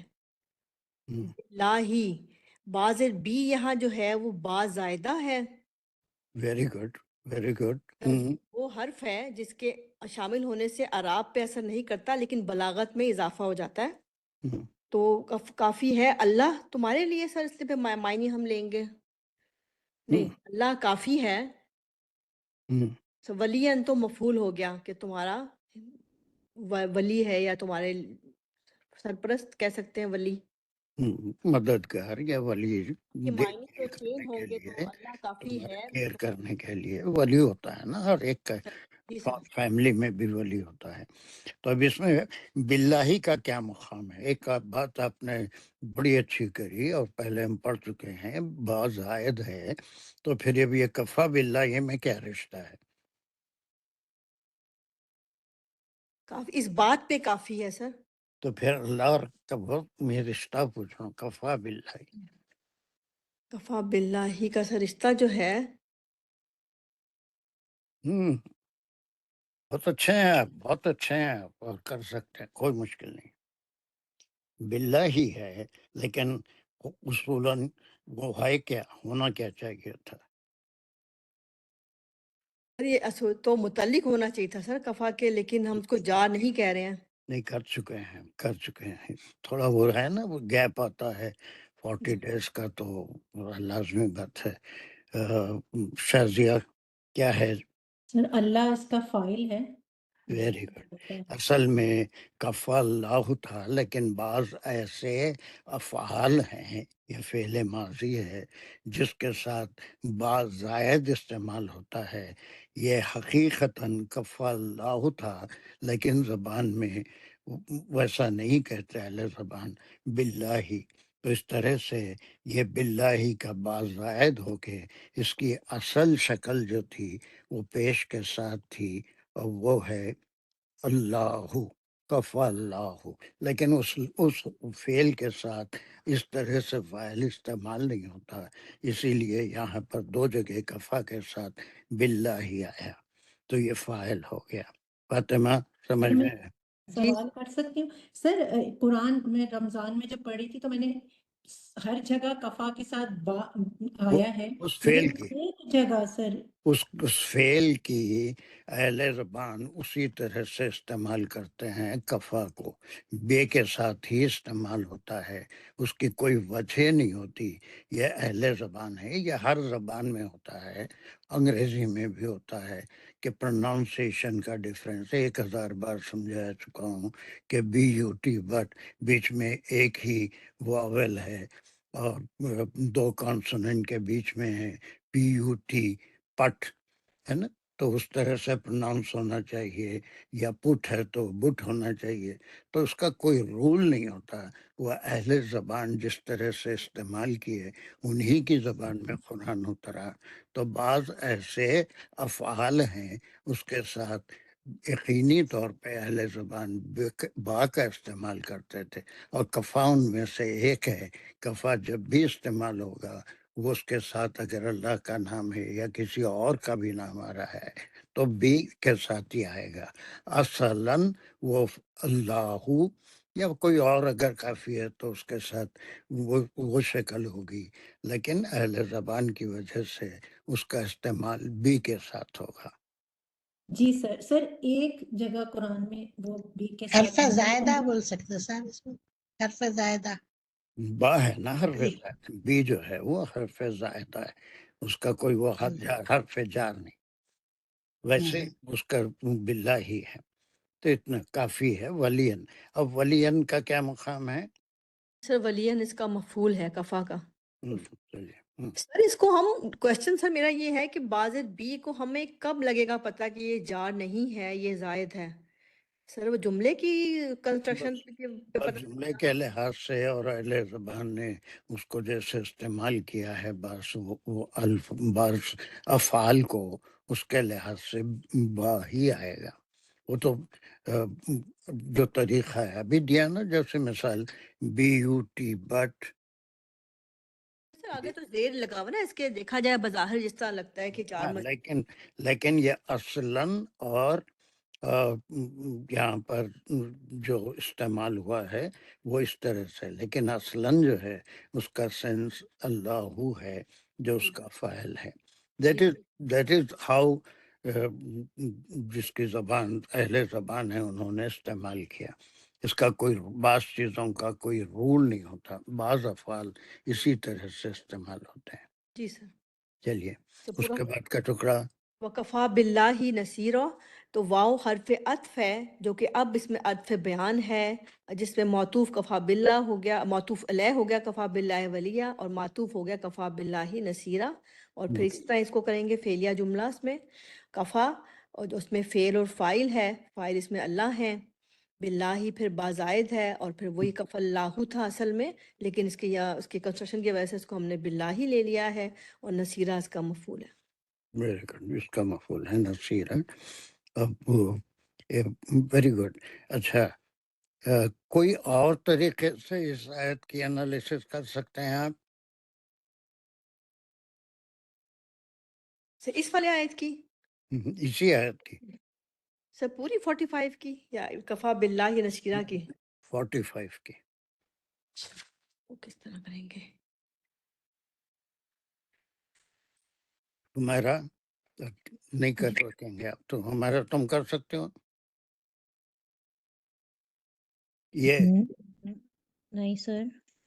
لاہی بازر بی یہاں جو ہے وہ با زائدہ ہے. Very good very good. وہ حرف ہے جس کے شامل ہونے سے اعراب پہ اثر نہیں کرتا لیکن بلاغت میں اضافہ ہو جاتا ہے. تو کافی ہے اللہ تمہارے لیے سر، اس پہ معنی ہم لیں گے نہیں، اللہ کافی ہے. ولین تو مفعول ہو گیا کہ تمہارا ولی ہے، یا تمہارے سرپرست کہہ سکتے ہیں ولی، مددگار یا ولی کہ دیکھ معنی تو ریکھ چینج کرنے کے ہوں گے تو لیے، اللہ کافی تمہارا ہے. کیئر کرنے کے لیے ولی ہوتا ہے نا، ہر ایک کا جی سر. فیملی میں بھی ولی ہوتا ہے. تو اب اس میں باللہ کا کیا مقام ہے؟ ایک بات آپ نے بڑی اچھی کری اور پہلے ہم پڑھ چکے ہیں، با زائد ہے، تو پھر اب یہ کفا باللہ یہ میں کیا رشتہ ہے؟ کافی اس بات پہ کافی ہے سر. تو پھر اللہ اور میں رشتہ پوچھوں، کفا باللہ. کفا باللہ کا سر رشتہ جو ہے بہت اچھے ہیں آپ، بہت اچھے ہیں آپ، اور کر سکتے ہیں، کوئی مشکل نہیں. باللہ ہی ہے، لیکن اصولاً وہ ہے کیا، ہونا کیا چاہیے تھا. سر یہ تو متعلق ہونا چاہیے تھا سر کفا کے، لیکن ہم اس کو جار نہیں کہہ رہے ہیں. نہیں، کر چکے ہیں. تھوڑا وہ ہے نا، وہ گیپ آتا ہے 40 ڈیز کا، تو لازمی بات ہے. شازیہ کیا ہے؟ سر اللہ اس کا فائل ہے. Very good. اصل میں کفا اللہ تھا، لیکن بعض ایسے افعال ہیں، یہ فعل ماضی ہے جس کے ساتھ بعض زائد استعمال ہوتا ہے. یہ حقیقتاً کفا اللہ تھا، لیکن زبان میں ویسا نہیں کہتے اہل زبان، باللہ. تو اس طرح سے یہ باللہ کا بعض زائد ہو کے اس کی اصل شکل جو تھی وہ پیش کے ساتھ تھی، اور وہ ہے اللہ، کفا اللہ. لیکن اس فعل کے ساتھ اس طرح سے فاعل استعمال نہیں ہوتا، اسی لیے یہاں پر 2 جگہ کفا کے ساتھ باللہ ہی آیا، تو یہ فاعل ہو گیا. فاطمہ سمجھ میں ہے؟ جی سوال کر سکتی ہوں سر؟ قرآن میں رمضان میں جب پڑھی تھی تو میں نے ہر جگہ کفا کے ساتھ با آیا ہے، اس لیکن فعل کی ایک جگہ سر اس فعل کی اہل زبان اسی طرح سے استعمال کرتے ہیں، کفا کو بے کے ساتھ ہی استعمال ہوتا ہے، اس کی کوئی وجہ نہیں ہوتی. یہ اہل زبان ہے، یہ ہر زبان میں ہوتا ہے، انگریزی میں بھی ہوتا ہے کہ پروناؤنسیشن کا ڈفرینس 1000 بار سمجھا چکا ہوں کہ بی یو ٹی، بٹ بیچ میں ایک ہی واول ہے، اور 2 کانسوننٹ کے بیچ میں ہے پی یو ٹی، پٹ ہے نا. تو اس طرح سے پروناؤنس ہونا چاہیے، یا پٹ ہے تو بٹ ہونا چاہیے. تو اس کا کوئی رول نہیں ہوتا، وہ اہل زبان جس طرح سے استعمال کیے انہی کی زبان میں قرآن اترا. تو بعض ایسے افعال ہیں اس کے ساتھ یقینی طور پہ اہل زبان با کا استعمال کرتے تھے، اور کفا ان میں سے ایک ہے. کفا جب بھی استعمال ہوگا، وہ اس کے ساتھ اگر اللہ کا نام ہے یا کسی اور کا بھی نام آ رہا ہے تو بی کے ساتھ ہی آئے گا. اصلاً وہ اللہ، یا کوئی اور اگر کافی ہے تو اس کے ساتھ وہ شکل ہوگی، لیکن اہل زبان کی وجہ سے اس کا استعمال بی کے ساتھ ہوگا. جی سر. سر ایک جگہ قرآن میں وہ بی کے حرف ساتھ زائدہ بول سکتے سر اس کو، حرف زائدہ. با ہے نا حرف زائد، بی جو ہے وہ حرف زائدہ ہے، اس کا کوئی وہ حرف جار نہیں. ویسے اس کا باللہ ہی ہے، تو اتنا کافی ہے. ولین، اب ولین کا کیا مقام ہے؟ سر ولین اس کا مفعول ہے کفا کا. چلیے. سر اس کو ہم کوشچن سر میرا یہ ہے کہ بعض بی کو ہمیں کب لگے گا پتہ کہ یہ جار نہیں ہے، یہ زائد ہے؟ سر وہ جملے کی کنسٹرکشن پہ بس پتہ. جملے کے لحاظ سے اور اہل زبان نے اس کو جیسے استعمال کیا ہے، بس وہ بعض افعال کو اس کے لحاظ سے با ہی آئے گا. وہ تو جو طریقہ ہے ابھی دیا نا، جیسے مثال بی یو ٹی، بٹ. سر آگے تو زیر لگا ہوا نا اس کے، دیکھا جائے بظاہر جس طرح لگتا ہے کہ چار ہاں، لیکن یہ اصلاً اور یہاں پر جو استعمال ہوا ہے وہ اس طرح سے، لیکن اصلاً جو ہے اس کا سینس اللہ ہے جو اس کا فاعل ہے. دیٹ از ہاؤ جس کی زبان اہل زبان ہے انہوں نے استعمال کیا. اس کا کوئی بعض چیزوں کا کوئی رول نہیں ہوتا، بعض افعال اسی طرح سے استعمال ہوتے ہیں. جی سر. چلیے تو اس پورا کے بعد کا ٹکڑا. وکفا باللہ نصیرا، تو واو حرف عطف ہے جو کہ اب اس میں عطف بیان ہے، جس میں معطوف کفا باللہ ہو گیا، معطوف علیہ ہو گیا کفا باللہ ولیہ، اور معطوف ہو گیا کفا باللہ نصیرا. اور پھر اس طرح اس کو کریں گے فعلیہ جملہ اس میں کفا، اور اس میں فعل اور فاعل ہے، فاعل اس میں اللہ ہے، باللہ پھر بازائد ہے، اور پھر وہی کف اللہ تھا اصل میں، لیکن اس کے کنسٹرکشن کی وجہ سے اس کو ہم نے باللہ لے لیا ہے، اور نصیرہ اس کا مفعول ہے. ویری گڈ، اس کا مفعول ہے نصیر. اب ویری گڈ. اچھا، کوئی اور طریقے سے اس آیت کی انالیسس کر سکتے ہیں آپ؟ اس والے آیت کی اسی آیت کی سر پوری 45 کی یا کفا باللہ نشیرہ کی؟ 45 کی. وہ کس طرح کریں گے؟ تمہارا نہیں کر سکیں گے آپ تو ہمارا تم کر سکتے ہو یہ نہیں سر.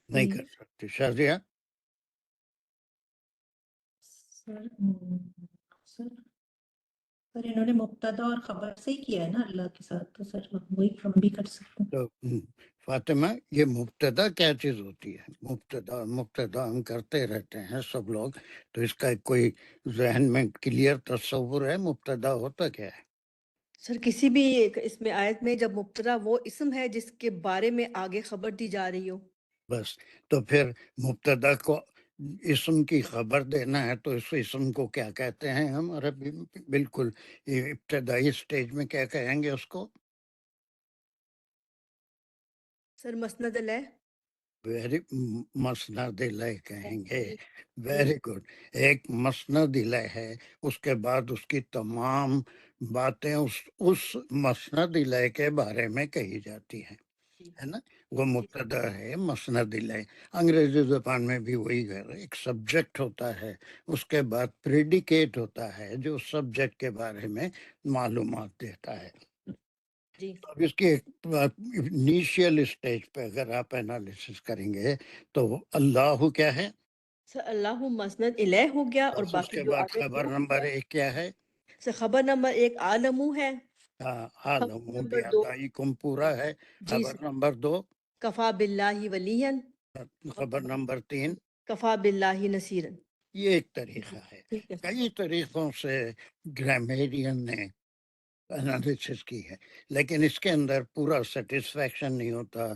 نہیں کر سکتے. شازیہ سر سر سر انہوں نے مبتدا اور خبر سے ہی کیا ہے نا اللہ کے ساتھ، تو سر وہی ہم بھی کر سکتے ہیں. تو فاطمہ یہ مبتدا کیا چیز ہوتی ہے؟ مبتدا ہم کرتے رہتے ہیں سب لوگ، تو اس کا کوئی ذہن میں کلیئر تصور ہے مبتدا ہوتا کیا ہے؟ سر کسی بھی اس میں آیت میں جب مبتدا وہ اسم ہے جس کے بارے میں آگے خبر دی جا رہی ہو. بس تو پھر مبتدا کو اسم کی خبر دینا ہے تو اس اسم کو کیا کہتے ہیں ہم عربی میں؟ بالکل یہ ابتدائی سٹیج میں کیا کہیں گے اس کو؟ سر مسند علیہ. ویری مسند الیہ کہیں گے. Very good. ایک مسند الیہ ہے، اس کے بعد اس کی تمام باتیں اس مسند الیہ کے بارے میں کہی جاتی ہیں، ہے نا. وہ مبتدا ہے مسند الیہ. انگریزی زبان میں بھی وہی ہے، ایک سبجیکٹ ہوتا ہے، اس کے بعد پریڈیکیٹ ہوتا ہے جو سبجیکٹ کے بارے میں معلومات دیتا ہے. جی اب اس کی انیشیل اسٹیج پہ اگر آپ انالیسس کریں گے تو اللہ کیا ہے؟ سر اللہ مسند الیہ ہو گیا، اور بس اس باقی کے جو بعد آگے خبر نمبر 1 کیا ہے؟ سر خبر نمبر 1 عالمو ہے. خبر عالم نمبر 2 بیادائیکم پورا ہے. جی خبر سر نمبر 2، کفا باللہ ولین. خبر نمبر 3. کفا باللہ نصیرن. یہ ایک طریقہ ہے. ٹھیک ہے. کئی طریقوں سے گرامیرین نے انالیسس کی ہے، لیکن اس کے اندر پورا سیٹسفیکشن نہیں ہوتا،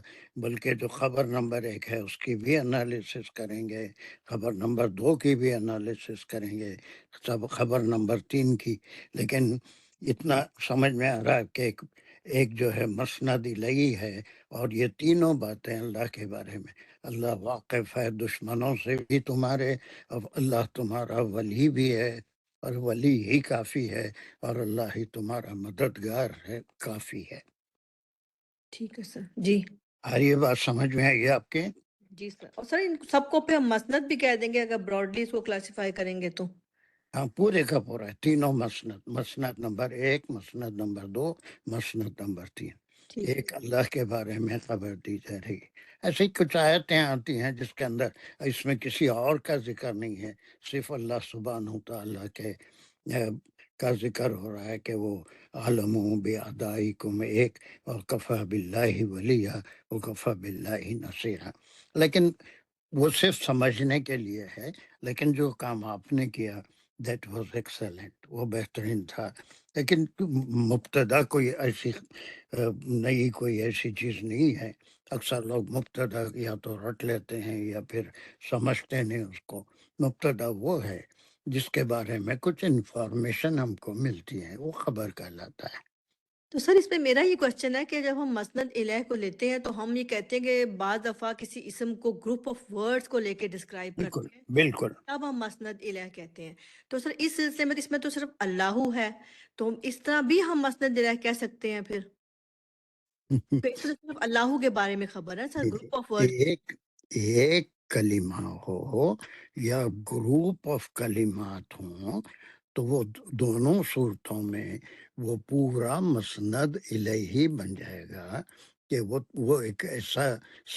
بلکہ جو خبر نمبر 1 ہے اس کی بھی انالیسس کریں گے، خبر نمبر 2 کی بھی انالیسس کریں گے، خبر نمبر 3 کی. لیکن اتنا سمجھ میں آ رہا ہے کہ ایک جو ہے مسند الیہ ہے، اور یہ تینوں باتیں اللہ کے بارے میں. اللہ واقف ہے دشمنوں سے بھی تمہارے، اور اللہ تمہارا ولی بھی ہے، اور ولی ہی کافی ہے، اور اللہ ہی تمہارا مددگار ہے، کافی ہے. ٹھیک ہے سر. جی آ یہ بات سمجھ میں آئی آپ کے؟ جی سر. اور سر ان سب کو پہ ہم مسند بھی کہہ دیں گے اگر براڈلی اس کو کلاسیفائی کریں گے تو؟ ہاں پورے کا پورا ہے، تینوں مسند. مسند نمبر 1، مسند نمبر 2، مسند نمبر 3. ٹھیک ایک اللہ کے بارے میں خبر دی جا رہی. ایسی کچھ آیتیں آتی ہیں جس کے اندر اس میں کسی اور کا ذکر نہیں ہے، صرف اللہ سبحانہ تعالیٰ کے کا ذکر ہو رہا ہے کہ وہ عالم بیادائیکم ایک، اور کفا باللہ ولیہ و کفا باللہ نصیرہ. لیکن وہ صرف سمجھنے کے لیے ہے، لیکن جو کام آپ نے کیا دیٹ واز ایکسلنٹ، وہ بہترین تھا. لیکن مبتدا کوئی ایسی نئی کوئی ایسی چیز نہیں ہے. اکثر لوگ مبتدا یا تو رٹ لیتے ہیں یا پھر سمجھتے نہیں اس کو. مبتدا وہ ہے جس کے بارے میں کچھ انفارمیشن ہم کو ملتی ہے، وہ خبر کہلاتا ہے. تو سر اس پہ میرا یہ کوشچن ہے کہ جب ہم مسند الہ کو لیتے ہیں تو ہم یہ کہتے ہیں کہ بعض دفعہ کسی اسم کو گروپ آف ورڈز کو لے کے ڈسکرائب بالکل کرتے ہیں، بالکل. تب ہم مسند الہ کہتے ہیں. تو سر اس سلسلے میں اس میں تو صرف اللہ ہے، تو ہم اس طرح بھی ہم مسند الہ کہہ سکتے ہیں پھر؟ پھر اس میں تو صرف اللہ کے بارے میں خبر ہے سر، گروپ آف ورڈ. ایک کلمہ ہو یا گروپ آف کلمات ہوں تو وہ دونوں صورتوں میں وہ پورا مسند الیہ بن جائے گا کہ وہ ایک ایسا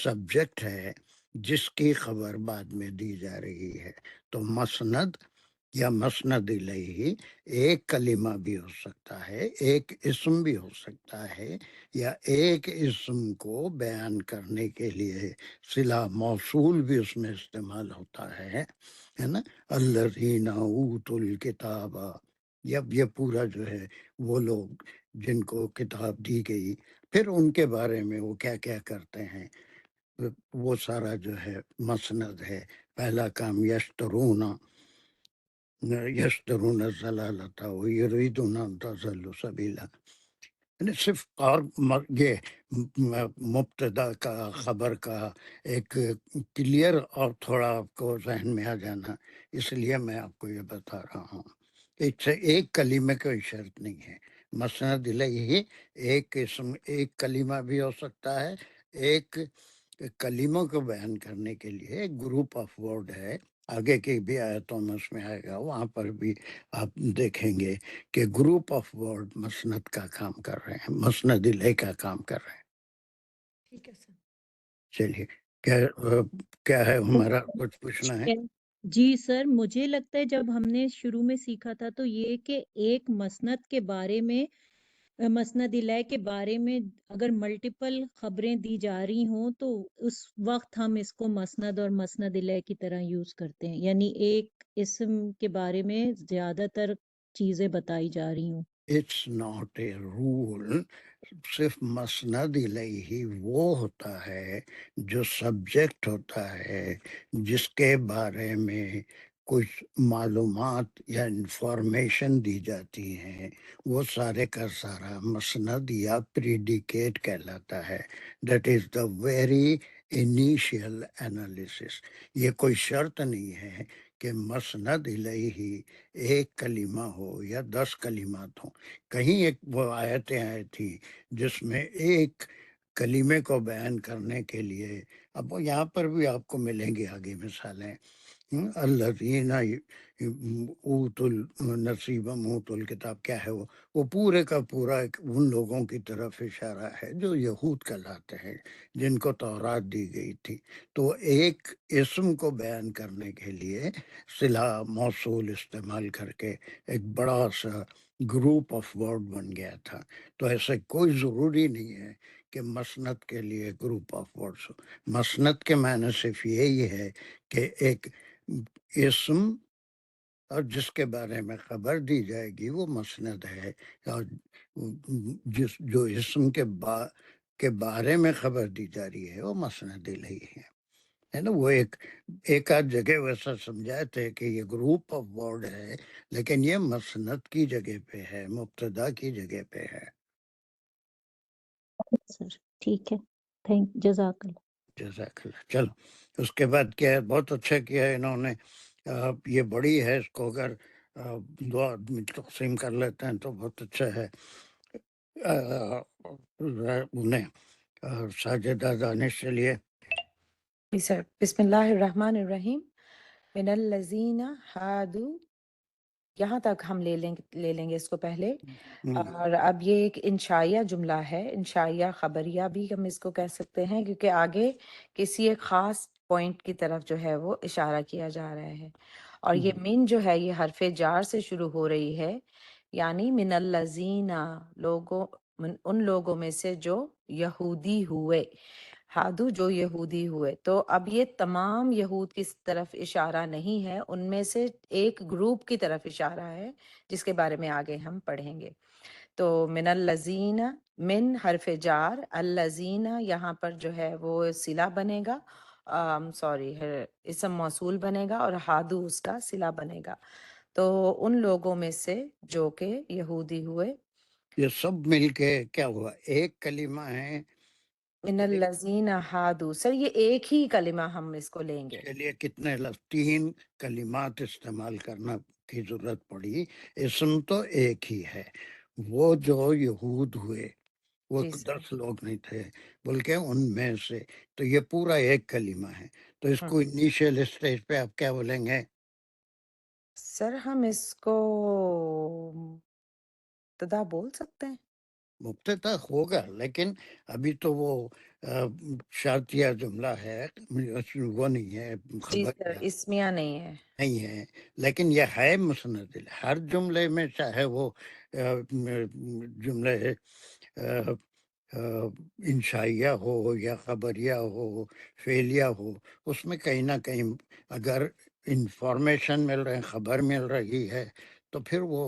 سبجیکٹ ہے جس کی خبر بعد میں دی جا رہی ہے. تو مسند یا مسند الیہ ایک کلمہ بھی ہو سکتا ہے، ایک اسم بھی ہو سکتا ہے، یا ایک اسم کو بیان کرنے کے لیے صلہ موصول بھی اس میں استعمال ہوتا ہے نا. الذین اوتوا الکتاب، جب یہ پورا جو ہے وہ لوگ جن کو کتاب دی گئی، پھر ان کے بارے میں وہ کیا کیا کرتے ہیں، وہ سارا جو ہے مسند ہے. پہلا کام یشترون الضلالۃ ویریدون ان تضلوا سبیلا. یعنی صرف اور یہ مبتدا کا خبر کا ایک کلیئر اور تھوڑا آپ کو ذہن میں آ جانا، اس لیے میں آپ کو یہ بتا رہا ہوں. ایک سے ایک کلمے کوئی شرط نہیں ہے. مسند الیہ ایک اسم ایک کلمہ بھی ہو سکتا ہے، ایک کلموں کو بیان کرنے کے لیے ایک گروپ آف ورڈ ہے، آگے کی بھی آیتوں میں اس میں آئے گا، وہاں پر بھی آپ دیکھیں گے کہ گروپ آف ورڈ مسند کا کام کر رہے ہیں، مسند الیہ کا کام کر رہے ہیں۔ ٹھیک ہے سر۔ چلیے کیا ہے ہمارا کچھ پوچھنا ہے؟ جی سر، مجھے لگتا ہے جب ہم نے شروع میں سیکھا تھا تو یہ کہ ایک مسند کے بارے میں، مسند الیہ کے بارے میں اگر ملٹیپل خبریں دی جا رہی ہوں تو اس وقت ہم اس کو مسند اور مسند الیہ کی طرح یوز کرتے ہیں، یعنی ایک اسم کے بارے میں زیادہ تر چیزیں بتائی جا رہی ہوں۔ اٹس ناٹ اے رول، صرف مسند الیہ وہ ہوتا ہے جو سبجیکٹ ہوتا ہے، جس کے بارے میں کچھ معلومات یا انفارمیشن دی جاتی ہیں، وہ سارے کا سارا مسند یا پریڈیکیٹ کہلاتا ہے۔ That is the very initial analysis. یہ کوئی شرط نہیں ہے کہ مسند الیہ ایک کلمہ ہو یا 10 کلمات ہوں۔ کہیں ایک وہ آیتیں آئی تھی جس میں ایک کلمے کو بیان کرنے کے لیے، اب وہ یہاں پر بھی آپ کو ملیں گی آگے مثالیں، الذین اوتوا النصیب اوتوا الکتاب، کیا ہے وہ پورے کا پورا ان لوگوں کی طرف اشارہ ہے جو یہود کہلاتے ہیں، جن کو تورات دی گئی تھی۔ تو ایک اسم کو بیان کرنے کے لیے صلہ موصول استعمال کر کے ایک بڑا سا گروپ آف ورڈ بن گیا تھا۔ تو ایسے کوئی ضروری نہیں ہے کہ مسند کے لیے گروپ آف ورڈس ہو۔ مسند کے معنی صرف یہی ہے کہ ایک اسم اور جس کے بارے میں خبر دی جائے گی وہ مسند ہے، اور جو اسم کے بارے میں خبر دی جا رہی ہے وہ مسند الیہ ہے نا۔ وہ ایک آدھ جگہ ویسا سمجھائے تھے کہ یہ گروپ آف ورڈ ہے، لیکن یہ مسند کی جگہ پہ ہے، مبتدا کی جگہ پہ ہے۔ سر ٹھیک ہے، جزاک اللہ۔ جزاک اللہ۔ چلو اس کے بعد کیا ہے، بہت اچھا کیا ہے انہوں نے، یہ بڑی ہے، اس کو اگر دو آدمی تقسیم کر لیتے ہیں تو بہت اچھا ہے۔ انہیں ساجدہ دانش کے لیے جی سر، بسم اللہ الرحمن الرحیم۔ من الذین ہادو، یہاں تک ہم لے لیں گے اس کو پہلے، اور اب یہ ایک انشائیہ جملہ ہے، انشائیہ خبریہ بھی ہم اس کو کہہ سکتے ہیں، کیونکہ آگے کسی ایک خاص پوائنٹ کی طرف جو ہے وہ اشارہ کیا جا رہا ہے، اور یہ من جو ہے یہ حرف جار سے شروع ہو رہی ہے، یعنی من الذین، ان لوگوں میں سے جو یہودی ہوئے، ہادو جو یہودی ہوئے۔ تو اب یہ تمام یہود کی طرف اشارہ نہیں ہے، ان میں سے ایک گروپ کی طرف اشارہ ہے جس کے بارے میں آگے ہم پڑھیں گے۔ تو من الذین، من حرف جار، الذین یہاں پر جو ہے وہ صلہ بنے گا، اسم موصول بنے گا، اور ہادو اس کا صلہ بنے گا۔ تو ان لوگوں میں سے جو کہ یہودی ہوئے، یہ سب مل کے کیا ہوا، ایک کلمہ ہے۔ من الذین ہادو، سر یہ ایک ہی کلمہ ہم اس کو لیں گے۔ اس کے لیے کتنے لفظ، 3 کلمات استعمال کرنا کی ضرورت پڑی، اسم تو ایک ہی ہے۔ وہ جو یہود ہوئے وہ جی سر۔ 10 لوگ نہیں تھے بلکہ ان میں سے، تو یہ پورا ایک کلمہ ہے۔ تو اس کو انیشیل اسٹیج پہ آپ کیا بولیں گے؟ سر ہم اس کو مبتدا بول سکتے ہیں۔ مبتدا ہوگا، لیکن ابھی تو وہ شرطیہ جملہ ہے، وہ نہیں ہے جی سر، خبریہ اسمیہ نہیں ہے۔ نہیں ہے، لیکن یہ ہے مسند۔ ہر جملے میں چاہے وہ جملے انشائیہ ہو یا خبریہ ہو، فعلیہ ہو، اس میں کہیں نہ کہیں اگر انفارمیشن مل رہے، خبر مل رہی ہے، تو پھر وہ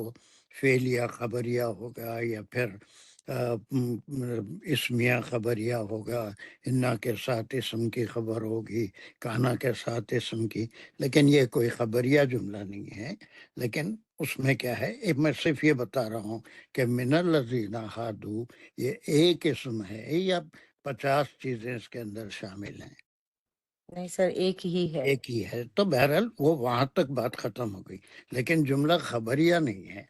فعلیہ خبریہ ہوگا، یا پھر اسمیہ خبریہ ہوگا، انا کے ساتھ اسم کی خبر ہوگی، کانا کے ساتھ اسم کی، لیکن یہ کوئی خبریہ جملہ نہیں ہے۔ لیکن اس میں کیا ہے، میں صرف یہ بتا رہا ہوں کہ من الذین ہادو یہ ایک اسم ہے یا 50 چیزیں اس کے اندر شامل ہیں؟ نہیں سر، ایک ہی ہے۔ ایک ہی ہے۔ تو بہرحال وہ وہاں تک بات ختم ہو گئی، لیکن جملہ خبریہ نہیں ہے۔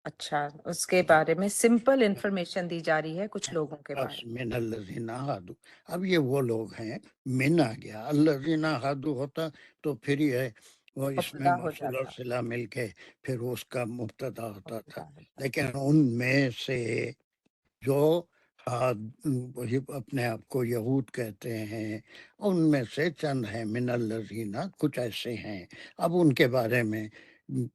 اچھا اس کے بارے میں سمپل انفارمیشن دی جا رہی ہے کچھ لوگوں کے بس بارے میں. من الذین ہادو. اب یہ وہ لوگ ہیں، من آ گیا، الذین ہادو ہوتا تو پھر یہ ہے وہ اس میں مبتدا ہو موصول اور جاتا. صلہ مل کے پھر اس کا مبتدا ہوتا تھا. مبتدا ہوتا. لیکن ان میں سے جو وہی اپنے آپ کو یہود کہتے ہیں، ان میں سے چند ہیں، من الذین کچھ ایسے ہیں. اب ان کے بارے میں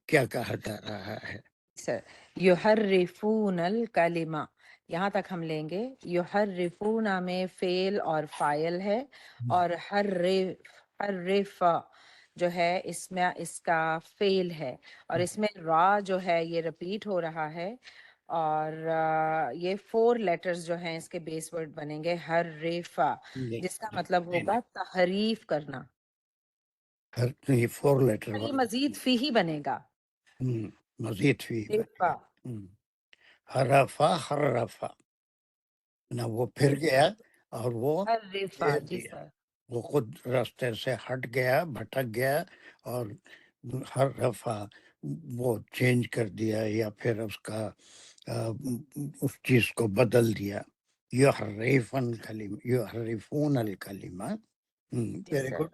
کیا کہا جا رہا ہے؟ سر یحرفون الکلمہ یہاں تک ہم لیں گے. یحرفون میں فعل اور فاعل ہے، اور حرف جو ہے اس کا فعل ہے، اور اس میں را جو ہے یہ رپیٹ ہو رہا ہے، اور یہ 4 لیٹرز جو ہیں اس کے بیس ورڈ بنیں گے حرفا، جس کا مطلب ہوگا تحریف کرنا. یہ 4 لیٹر یہ والا مزید فی ہی بنے گا. مزید فی بنے حرفا. گا. حرفا حرفا نہ وہ پھر گیا اور وہ حرفا دے جی دیا، سر. وہ خود راستے سے ہٹ گیا، بھٹک گیا، اور حرفا وہ چینج کر دیا یا پھر اس کا اس چیز کو بدل دیا. یحرفون الکلمہ. جی ویری سر. گڈ.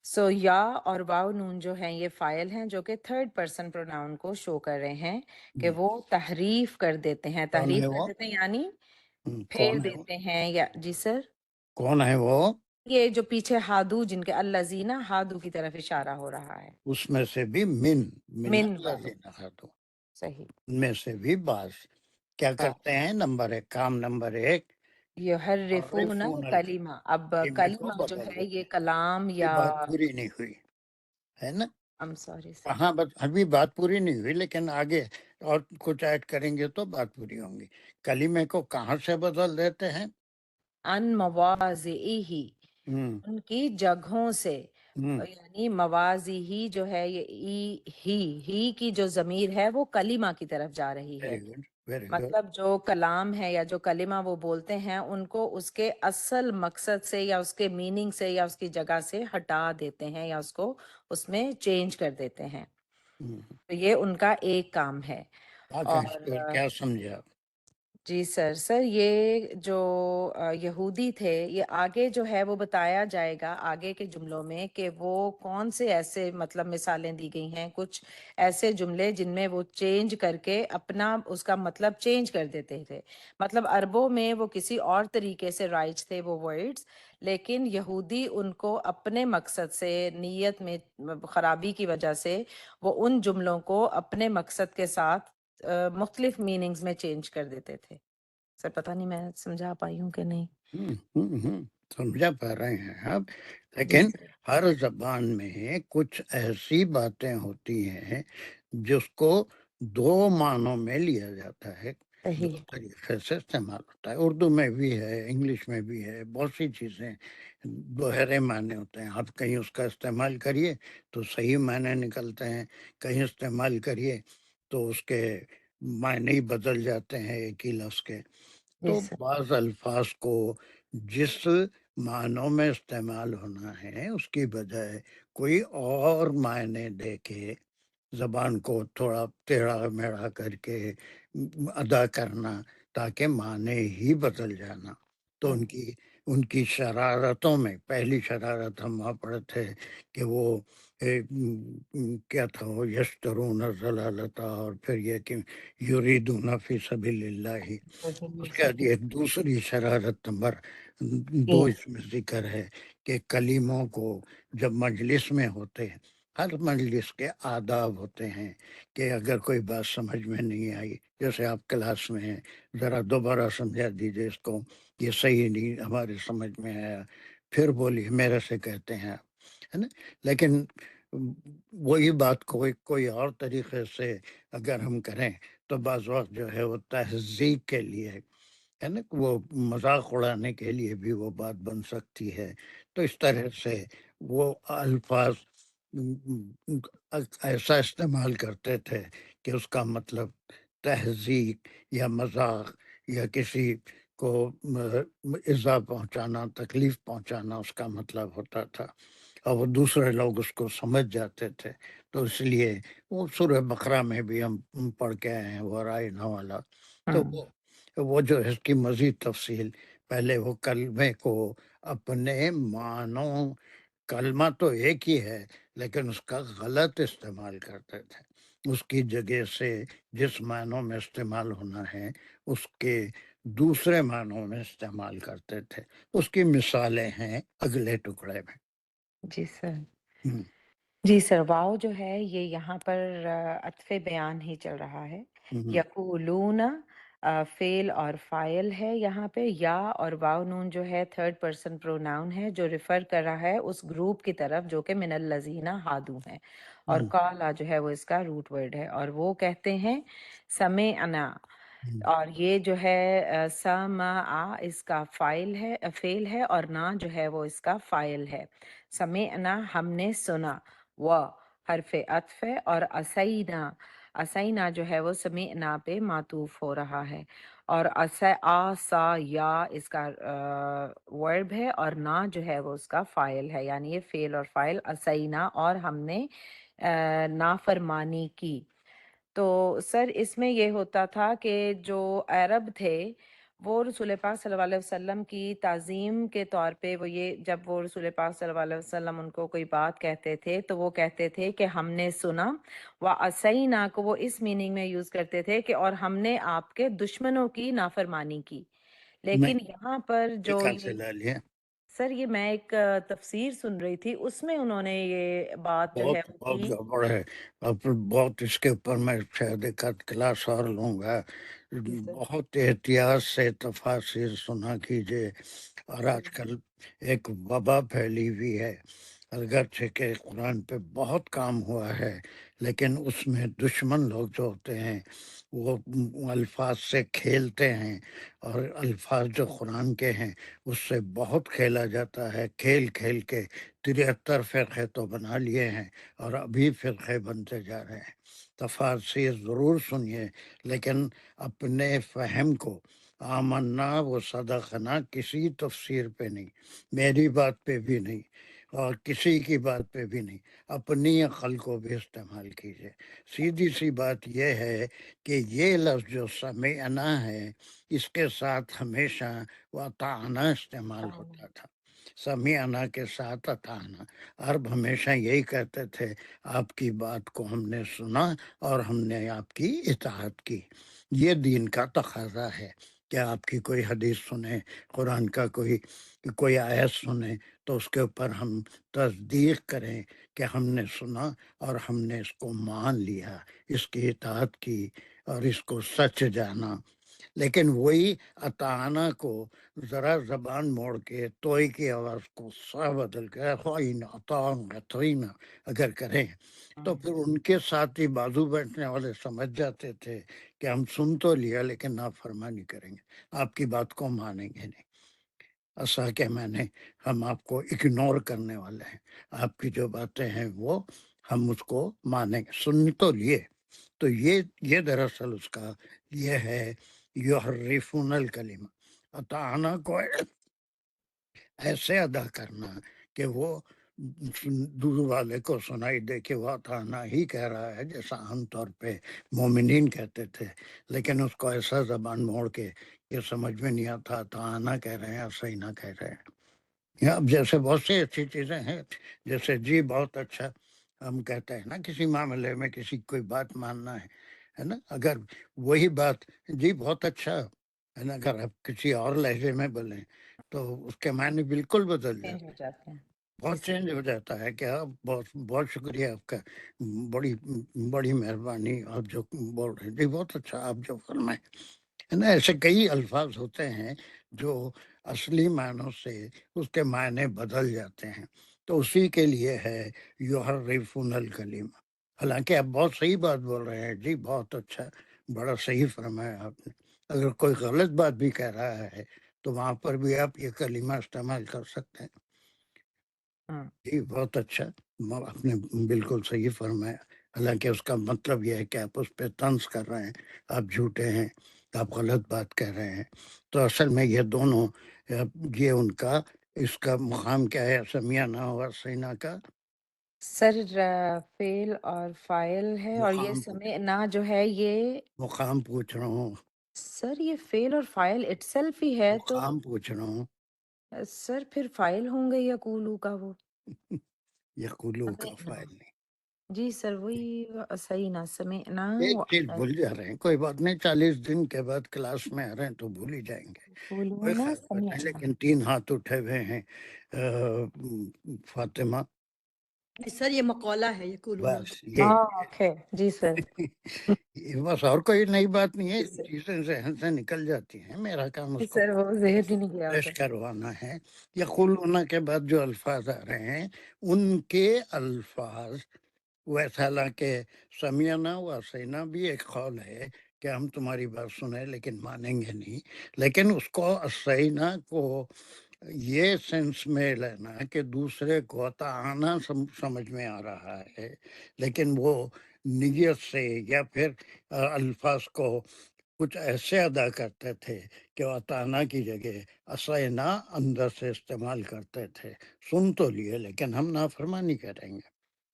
سو یا اور واو نون جو ہیں یہ فاعل ہیں جو کہ 3rd پرسن پروناؤن کو شو کر رہے ہیں کہ وہ تحریف کر دیتے ہیں. کون ہے تحریف کر وہ؟ دیتے ہیں یعنی پھیر کون ہے وہ؟ دیتے ہیں. یا جی سر، کون ہے وہ؟ یہ جو پیچھے ہادو جن کے الذین ہادو کی طرف اشارہ ہو رہا ہے. اس میں سے بھی من من والوں. الذین ہادو، صحیح. ان میں سے بھی بعض کیا کرتے ہیں؟ نمبر 1 کام، نمبر 1 یحرفون یحرفون الکلمہ. اب الکلمہ کو کلمہ جو بدل ہے دیتے یہ ہیں. کلام یہ یا بات پوری نہیں ہوئی ہے نا؟ I'm sorry sir. ہاں ابھی بات پوری نہیں ہوئی، لیکن آگے اور کچھ ایڈ کریں گے تو بات پوری ہوں گی. کلمے کو کہاں سے بدل دیتے ہیں؟ ان مواضعہ، ہم، ان کی جگہوں سے. ہم، یعنی موازی ہی جو ہے یہ ہی کی جو ضمیر ہے وہ کلمہ کی طرف جا رہی ہے. Very good, very good. مطلب جو کلام ہے یا جو کلمہ وہ بولتے ہیں ان کو اس کے اصل مقصد سے یا اس کے میننگ سے یا اس کی جگہ سے ہٹا دیتے ہیں یا اس کو اس میں چینج کر دیتے ہیں. تو یہ ان کا ایک کام ہے. اور کیا سمجھا؟ جی سر یہ جو یہودی تھے، یہ آگے جو ہے وہ بتایا جائے گا آگے کے جملوں میں کہ وہ کون سے ایسے مطلب مثالیں دی گئی ہیں، کچھ ایسے جملے جن میں وہ چینج کر کے اپنا اس کا مطلب چینج کر دیتے تھے. مطلب عربوں میں وہ کسی اور طریقے سے رائج تھے وہ ورڈز، لیکن یہودی ان کو اپنے مقصد سے، نیت میں خرابی کی وجہ سے وہ ان جملوں کو اپنے مقصد کے ساتھ مختلف میننگز میں چینج کر دیتے تھے. سر پتہ نہیں میں سمجھا پائی ہوں کہ نہیں. سمجھا پا رہے ہیں آپ، جی لیکن سر. ہر زبان میں کچھ ایسی باتیں ہوتی ہیں جس کو 2 معنوں میں لیا جاتا ہے، 2 صحیح. طریقے سے استعمال ہوتا ہے. اردو میں بھی ہے، انگلش میں بھی ہے، بہت سی چیزیں دوہرے معنی ہوتے ہیں. آپ کہیں اس کا استعمال کریے تو صحیح معنی نکلتے ہیں، کہیں استعمال کریے تو اس کے معنی بدل جاتے ہیں ایک ہی لفظ کے. جی تو سر. بعض الفاظ کو جس معنوں میں استعمال ہونا ہے اس کی بجائے کوئی اور معنی دے کے زبان کو تھوڑا ٹیڑھا میڑھا کر کے ادا کرنا تاکہ معنی ہی بدل جانا. تو ان کی شرارتوں میں پہلی شرارت ہم وہاں پڑھے تھے کہ وہ کیا تھا، وہ یشترون ضلالتا، اور پھر یہ کہ یریدون فی سبیل اللہ. اس کے بعد یہ دوسری شرارت نمبر 2 اس میں ذکر ہے کہ کلموں کو جب مجلس میں ہوتے ہیں، ہر مجلس کے آداب ہوتے ہیں کہ اگر کوئی بات سمجھ میں نہیں آئی، جیسے آپ کلاس میں ہیں، ذرا دوبارہ سمجھا دیجیے اس کو، یہ صحیح نہیں ہمارے سمجھ میں آیا، پھر بولیے میرے سے کہتے ہیں آپ، ہے نا. لیکن وہی بات کوئی اور طریقے سے اگر ہم کریں تو بعض وقت جو ہے وہ تہذیب کے لیے ہے نا، وہ مذاق اڑانے کے لیے بھی وہ بات بن سکتی ہے. تو اس طرح سے وہ الفاظ ایسا استعمال کرتے تھے کہ اس کا مطلب تہذیب یا مذاق یا کسی کو ایذا پہنچانا، تکلیف پہنچانا اس کا مطلب ہوتا تھا. اور وہ دوسرے لوگ اس کو سمجھ جاتے تھے، تو اس لیے وہ سورہ بقرہ میں بھی ہم پڑھ کے آئے ہیں وہ رائنا والا، تو وہ جو ہے اس کی مزید تفصیل، پہلے وہ کلمے کو اپنے معنوں، کلمہ تو ایک ہی ہے لیکن اس کا غلط استعمال کرتے تھے، اس کی جگہ سے جس معنوں میں استعمال ہونا ہے اس کے دوسرے معنوں میں استعمال کرتے تھے۔ اس کی مثالیں ہیں اگلے ٹکڑے میں۔ جی سر، ہم، جی سر، واؤ جو ہے یہ یہاں پر عطف بیان ہی چل رہا ہے۔ ہم، یقولون فعل اور فاعل ہے یہاں پہ، یا اور واو نون جو ہے تھرڈ پرسن پروناؤن ہے جو ریفر کر رہا ہے اس گروپ کی طرف جو کہ من الذین ہادو ہیں، اور ہم، قالا جو ہے وہ اس کا روٹ ورڈ ہے، اور وہ کہتے ہیں سمعنا، ہم، اور یہ جو ہے سمع اس کا فعل ہے، اور نا جو ہے وہ اس کا فاعل ہے۔ سمعنا ہم نے سنا، و حرف عطف ہے، اور اسینا جو ہے وہ سمعنا پہ معطوف ہو رہا ہے، اور آسا یا اس کا ورب ہے، اور نا جو ہے وہ اس کا فاعل ہے، یعنی یہ فعل اور فاعل اسینا، اور ہم نے نافرمانی کی۔ تو سر اس میں یہ ہوتا تھا کہ جو عرب تھے وہ رسول پاک صلی اللہ علیہ وسلم کی تعظیم کے طور پہ وہ یہ جب وہ رسول پاک صلی اللہ علیہ وسلم ان کو کوئی بات کہتے تھے تو وہ کہتے تھے کہ ہم نے سنا، وَأَسَيْنَا کو وہ اس میننگ میں یوز کرتے تھے کہ اور ہم نے آپ کے دشمنوں کی نافرمانی کی۔ میں لیکن یہاں پر جو کہاں سے یہ لے لیا؟ سر یہ میں ایک تفسیر سن رہی تھی، اس میں انہوں نے یہ بات جو ہے بہت وہ بہت کی۔ گڑبڑ ہے، اب بہت اس کے اوپر میں شاید ایک آدھ کلاس اور لوں گا۔ جی سر، بہت احتیاط سے تفاسیر سنا کیجیے، اور جی آج کل ایک وبا پھیلی ہوئی ہے، اگرچہ کہ قرآن پہ بہت کام ہوا ہے لیکن اس میں دشمن لوگ جو ہوتے ہیں وہ الفاظ سے کھیلتے ہیں، اور الفاظ جو قرآن کے ہیں اس سے بہت کھیلا جاتا ہے، کھیل کھیل کے 73 فرقے تو بنا لیے ہیں اور ابھی فرقے بنتے جا رہے ہیں۔ تفاسیر ضرور سنیے لیکن اپنے فہم کو، آمنا و صدقنا کسی تفسیر پہ نہیں، میری بات پہ بھی نہیں، اور کسی کی بات پہ بھی نہیں، اپنی عقل کو بھی استعمال کیجیے۔ سیدھی سی بات یہ ہے کہ یہ لفظ جو سمعنا ہے اس کے ساتھ ہمیشہ وَأَطَعْنَا استعمال ہوتا تھا، سمعنا کے ساتھ اطعنا۔ عرب ہمیشہ یہی کہتے تھے، آپ کی بات کو ہم نے سنا اور ہم نے آپ کی اطاعت کی۔ یہ دین کا تقاضا ہے کہ آپ کی کوئی حدیث سنیں، قرآن کا کوئی آیت سنیں تو اس کے اوپر ہم تصدیق کریں کہ ہم نے سنا اور ہم نے اس کو مان لیا، اس کی اطاعت کی اور اس کو سچ جانا۔ لیکن وہی اطاعنا کو ذرا زبان موڑ کے توئی کی آواز کو سا بدل کے خواہینا اطاعنا اگر کریں تو پھر ان کے ساتھ ہی بازو بیٹھنے والے سمجھ جاتے تھے کہ ہم سن تو لیا لیکن نافرمانی کریں گے، آپ کی بات کو مانیں گے نہیں، ایسا کہ ہم آپ کو اگنور کرنے والے ہیں، آپ کی جو باتیں ہیں وہ ہم اس کو مانیں گے، سن تو لیے۔ تو یہ دراصل اس کا یہ ہے، یحرفون الکلمہ، اطاعنا کو ایسے ادا کرنا کہ وہ دور والے کو سنائی دے کہ وہ اطاعنا ہی کہہ رہا ہے، جیسا عام طور پہ مومنین کہتے تھے، لیکن اس کو ایسا زبان موڑ کے یہ سمجھ میں نہیں آتا اطاعنا کہہ رہے ہیں صحیح نہ کہہ رہے ہیں۔ اب جیسے بہت سی اچھی چیزیں ہیں، جیسے جی بہت اچھا، ہم کہتے ہیں نا کسی معاملے میں کسی کوئی بات ماننا ہے نا، اگر وہی بات جی بہت اچھا ہے نا، اگر آپ کسی اور لہجے میں بولیں تو اس کے معنی بالکل بدل چینج جاتے ہو ہیں، جاتے ہیں۔ بہت جس چینج ہو جاتا ہے کہ آپ بہت بہت شکریہ آپ کا، بڑی بڑی مہربانی، آپ جو بول رہے ہیں جی بہت اچھا آپ جو فرمائیں، ہے نا۔ ایسے کئی الفاظ ہوتے ہیں جو اصلی معنوں سے اس کے معنی بدل جاتے ہیں، تو اسی کے لیے ہے یحرفون الکلمہ۔ حالانکہ آپ بہت صحیح بات بول رہے ہیں جی بہت اچھا، بڑا صحیح فرمایا آپ نے، اگر کوئی غلط بات بھی کہہ رہا ہے تو وہاں پر بھی آپ یہ کلمہ استعمال کر سکتے ہیں، ہاں جی بہت اچھا، آپ نے بالکل صحیح فرمایا۔ حالانکہ اس کا مطلب یہ ہے کہ آپ اس پہ طنز کر رہے ہیں، آپ جھوٹے ہیں، آپ غلط بات کہہ رہے ہیں، تو اصل میں یہ دونوں یہ ان کا اس کا مقام کیا ہے سمیعنا و سینا کا؟ سر فعل اور فاعل ہے، اور یہ مقام سمعنا جو ہے یہ مقام پوچھ رہا ہوں، سر یہ فعل اور فاعل اٹ سیلف ہی ہے، تو مقام پوچھ رہا ہوں، سر پھر فاعل ہوں گے یقولو کا وہ یقولو کا سمعنا. فاعل نہیں. جی سر وہی صحیح نا سمعنا ایک چیز بھول جا رہے ہیں، کوئی بات نہیں، 40 دن کے بعد کلاس میں آ رہے ہیں تو بھول ہی جائیں گے، کوئی یقولون خیال بات نہیں. سمعنا. لیکن 3 ہاتھ اٹھے ہوئے ہیں. فاطمہ، سر یہ مقولہ ہے یقولون. بس یہ اوکے جی سر. بس، اور کوئی نئی بات نہیں ہے، جی سر. چیزیں ذہن سے نکل جاتی ہیں، میرا کام جی اس کو سر وہ ذہن ہی نہیں گیا فریش ادھر. کروانا ہے. یقولون کے بعد جو الفاظ آ رہے ہیں ان کے الفاظ ویسا، حالانکہ سمیعنا و سینا بھی ایک قول ہے کہ ہم تمہاری بات سنیں لیکن مانیں گے نہیں، لیکن اس کو سینا کو یہ سینس میں لینا کہ دوسرے کو آنا سمجھ میں آ رہا ہے، لیکن وہ نیت سے یا پھر الفاظ کو کچھ ایسے ادا کرتے تھے کہ وہ تانا کی جگہ اسینا اندر سے استعمال کرتے تھے. سن تو لیے لیکن ہم نافرمانی کریں گے.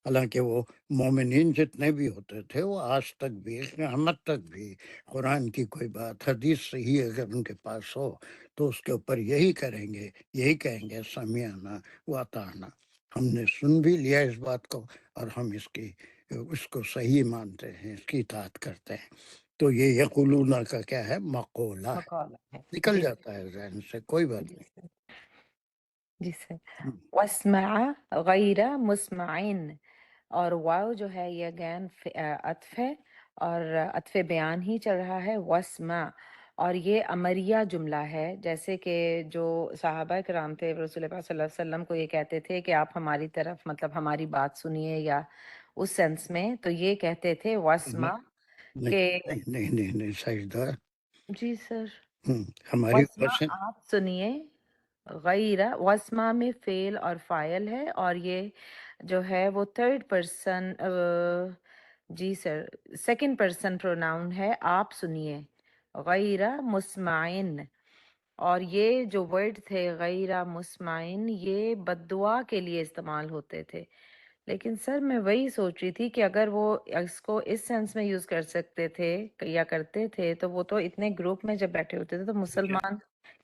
حالانکہ وہ مومنین جتنے بھی ہوتے تھے وہ آج تک بھی قیامت تک بھی قرآن کی کوئی بات حدیث صحیح اگر ان کے پاس ہو تو اس کے اوپر یہی کریں گے، یہی کہیں گے سمیعنا و اطعنا. ہم نے سن بھی لیا اس بات کو اور ہم اس کو صحیح مانتے ہیں، اس کی اطاعت کرتے ہیں. تو یہ یقولون کا کیا ہے؟ مقولہ ہے، مقالہ ہے. نکل جی جاتا ہے ذہن سے، کوئی بات جی نہیں. سر. جی سر. ہم، واسمع غیر مسمعین، اور واو جو ہے یہ اگین عطف ہے، اور عطف بیان ہی چل رہا ہے. واسمع، اور یہ امریہ جملہ ہے، جیسے کہ جو صحابہ کرام تھے رسول اللہ صلی اللہ علیہ وسلم کو یہ کہتے تھے کہ آپ ہماری طرف مطلب ہماری بات سنیے، یا اس سینس میں تو یہ کہتے تھے واسمع نہیں کہ نہیں نہیں نہیں نہیں، سجدہ. جی سر. ہماری واسمع وجہ آپ سنیے، غیر واسمع میں فعل اور فاعل ہے، اور یہ جو ہے وہ تھرڈ پرسن، جی سر سیکنڈ پرسن پروناؤن ہے. آپ سنیے غیر مسمعین، اور یہ جو ورڈ تھے غیر مسمعین یہ بد دعا کے لیے استعمال ہوتے تھے. لیکن سر میں وہی سوچ رہی تھی کہ اگر وہ اس کو اس سینس میں یوز کر سکتے تھے یا کرتے تھے تو وہ تو اتنے گروپ میں جب بیٹھے ہوتے تھے تو مسلمان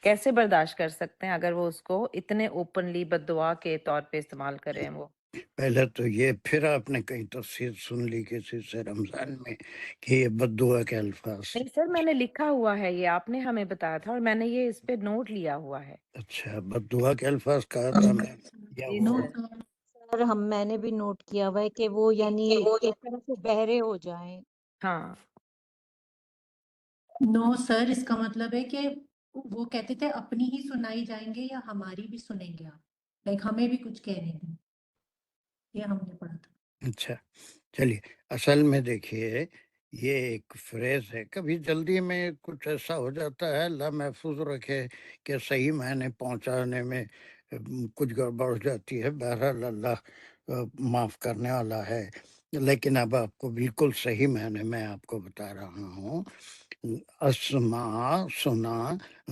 کیسے برداشت کر سکتے ہیں اگر وہ اس کو اتنے اوپنلی بد دعا کے طور پہ استعمال کریں وہ. پہلے تو یہ، پھر آپ نے کہیں تفسیر سن لی کسی سے رمضان میں کہ یہ بد دعا کے الفاظ. نہیں سر میں نے لکھا ہوا ہے، یہ آپ نے ہمیں بتایا تھا اور میں نے یہ اس پہ نوٹ لیا ہوا ہے. اچھا، بد دعا کے الفاظ کہا تھا میں، یا جی وہ سر. سر میں نے بھی نوٹ کیا ہوا ہے کہ وہ یعنی ایک طرح سے بہرے ہو جائیں. ہاں نو سر، اس کا مطلب ہے کہ وہ کہتے تھے اپنی ہی سنائی جائیں گے یا ہماری بھی سنیں گے آپ، لائک ہمیں بھی کچھ کہنے دیں، یہ ہم نے پڑھا تھا. اچھا چلیے. اصل میں دیکھیے یہ ایک فریز ہے، کبھی جلدی میں کچھ ایسا ہو جاتا ہے، اللہ محفوظ رکھے کہ صحیح معنی پہنچانے میں کچھ گڑبڑ ہو جاتی ہے. بہرحال اللہ معاف کرنے والا ہے. لیکن اب آپ کو بالکل صحیح معنی میں آپ کو بتا رہا ہوں. اسمع سنا،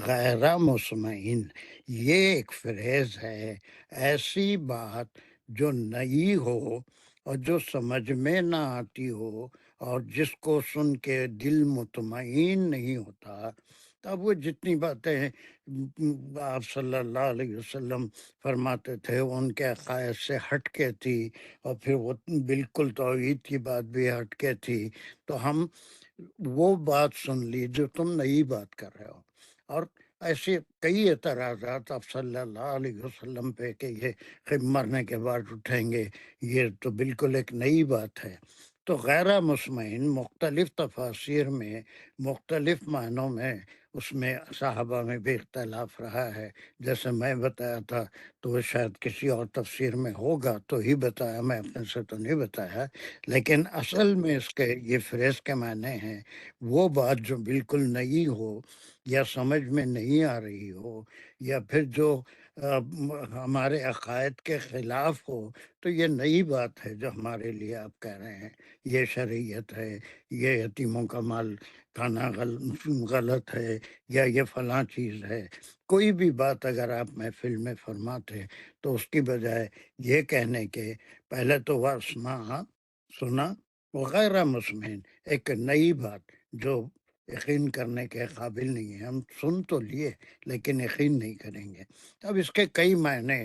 غیر مسمعین، یہ ایک فریز ہے، ایسی بات جو نئی ہو اور جو سمجھ میں نہ آتی ہو اور جس کو سن کے دل مطمئن نہیں ہوتا. تب وہ جتنی باتیں آپ صلی اللہ علیہ وسلم فرماتے تھے وہ ان کے عقائد سے ہٹ کے تھی، اور پھر وہ بالکل توحید کی بات بھی ہٹ کے تھی. تو ہم وہ بات سن لی جو تم نئی بات کر رہے ہو. اور ایسے کئی اعتراضات آپ صلی اللہ علیہ وسلم پہ کہ یہ مرنے کے بعد اٹھیں گے، یہ تو بالکل ایک نئی بات ہے. تو غیر مسمعین مختلف تفاسیر میں مختلف معنوں میں، اس میں صحابہ میں بھی اختلاف رہا ہے. جیسے میں بتایا تھا تو وہ شاید کسی اور تفسیر میں ہوگا تو ہی بتایا، میں اپنے سے تو نہیں بتایا. لیکن اصل میں اس کے یہ فریز کے معنی ہیں وہ بات جو بالکل نئی ہو یا سمجھ میں نہیں آ رہی ہو یا پھر جو ہمارے عقائد کے خلاف ہو، تو یہ نئی بات ہے جو ہمارے لیے آپ کہہ رہے ہیں یہ شریعت ہے، یہ یتیموں کا مال کھانا غلط ہے، یا یہ فلاں چیز ہے۔ کوئی بھی بات اگر آپ محفل میں فرماتے تو اس کی بجائے یہ کہنے کے پہلے تو واسمع سنا وغیرہ مسمعین، ایک نئی بات جو یقین کرنے کے قابل نہیں ہے، ہم سن تو لیے لیکن یقین نہیں کریں گے۔ اب اس کے کئی معنی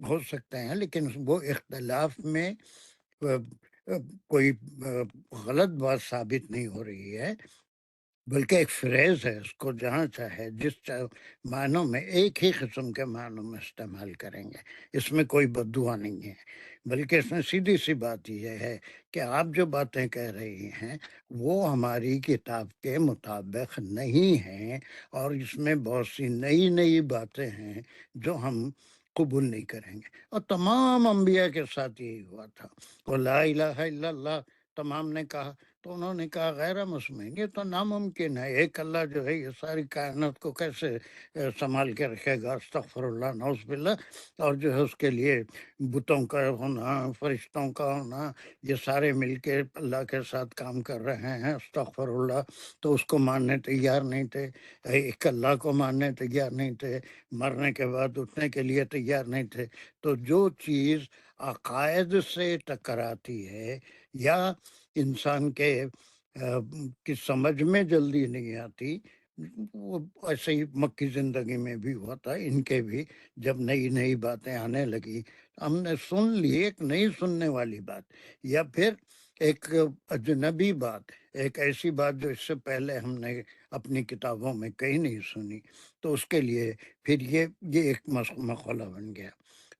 ہو سکتے ہیں، لیکن وہ اختلاف میں کوئی غلط بات ثابت نہیں ہو رہی ہے، بلکہ ایک فریز ہے، اس کو جہاں چاہے جس معنوں میں ایک ہی قسم کے معنوں میں استعمال کریں گے۔ اس میں کوئی بددعا نہیں ہے، بلکہ اس میں سیدھی سی بات یہ ہے کہ آپ جو باتیں کہہ رہی ہیں وہ ہماری کتاب کے مطابق نہیں ہیں، اور اس میں بہت سی نئی نئی باتیں ہیں جو ہم قبول نہیں کریں گے۔ اور تمام انبیاء کے ساتھ یہی ہوا تھا، وہ لا الہ الا اللہ تمام نے کہا، تو انہوں نے کہا غیر مسمعین، یہ تو ناممکن ہے، ایک اللہ جو ہے یہ ساری کائنات کو کیسے سنبھال کے رکھے گا، استغفر اللہ نعوذ باللہ، اور جو ہے اس کے لیے بتوں کا ہونا، فرشتوں کا ہونا، یہ سارے مل کے اللہ کے ساتھ کام کر رہے ہیں، استغفر اللہ، تو اس کو ماننے تیار نہیں تھے، ایک اللہ کو ماننے تیار نہیں تھے، مرنے کے بعد اٹھنے کے لیے تیار نہیں تھے۔ تو جو چیز عقائد سے ٹکراتی ہے یا انسان کے کی سمجھ میں جلدی نہیں آتی، وہ ایسے ہی مکی زندگی میں بھی ہوا تھا، ان کے بھی جب نئی نئی باتیں آنے لگی ہم نے سن لی، ایک نئی سننے والی بات یا پھر ایک اجنبی بات، ایک ایسی بات جو اس سے پہلے ہم نے اپنی کتابوں میں کہیں نہیں سنی، تو اس کے لیے پھر یہ ایک مقولہ بن گیا۔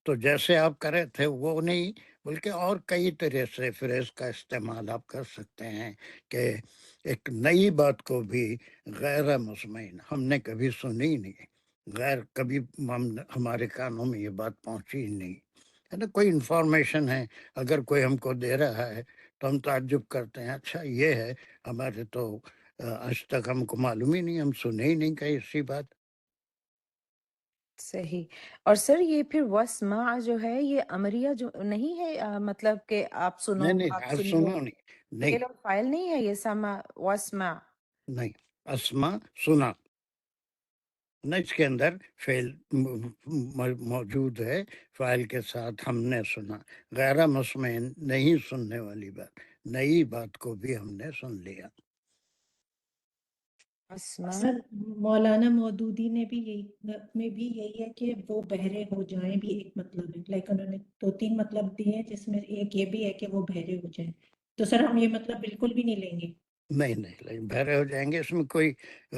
تو جیسے آپ کرے تھے وہ نہیں، بلکہ اور کئی طرح سے فریز کا استعمال آپ کر سکتے ہیں کہ ایک نئی بات کو بھی غیر مسمعین ہم نے کبھی سنی ہی نہیں، غیر کبھی ہمارے کانوں میں یہ بات پہنچی ہی نہیں ہے نا۔ کوئی انفارمیشن ہے اگر کوئی ہم کو دے رہا ہے تو ہم تعجب کرتے ہیں، اچھا یہ ہے، ہمارے تو آج تک ہم کو معلوم ہی نہیں، ہم سنے ہی نہیں کہیں ایسی بات۔ صحیح۔ اور سر یہ پھر وسمع جو ہے یہ امریہ جو نہیں ہے، مطلب کہ آپ سنو، نہیں نہیں، آپ آپ سنیے، سنو نہیں، فعل اور فاعل نہیں ہے یہ سمع وسمع؟ نہیں، اسما سنا نہ، اس کے اندر فعل موجود ہے، فاعل کے ساتھ ہم نے سنا، غیر مسمعین نہیں سننے والی بات، نئی بات کو بھی ہم نے سن لیا۔ اسمع سر مولانا مودودی نے بھی یہی ہے کہ وہ بہرے ہو جائیں بھی ایک مطلب ہے، لائک انہوں نے 2-3 مطلب دیے ہیں جس میں ایک یہ بھی ہے کہ وہ بہرے ہو جائیں، تو سر ہم یہ مطلب بالکل بھی نہیں لیں گے؟ نہیں، بہرے ہو جائیں گے، اس میں کوئی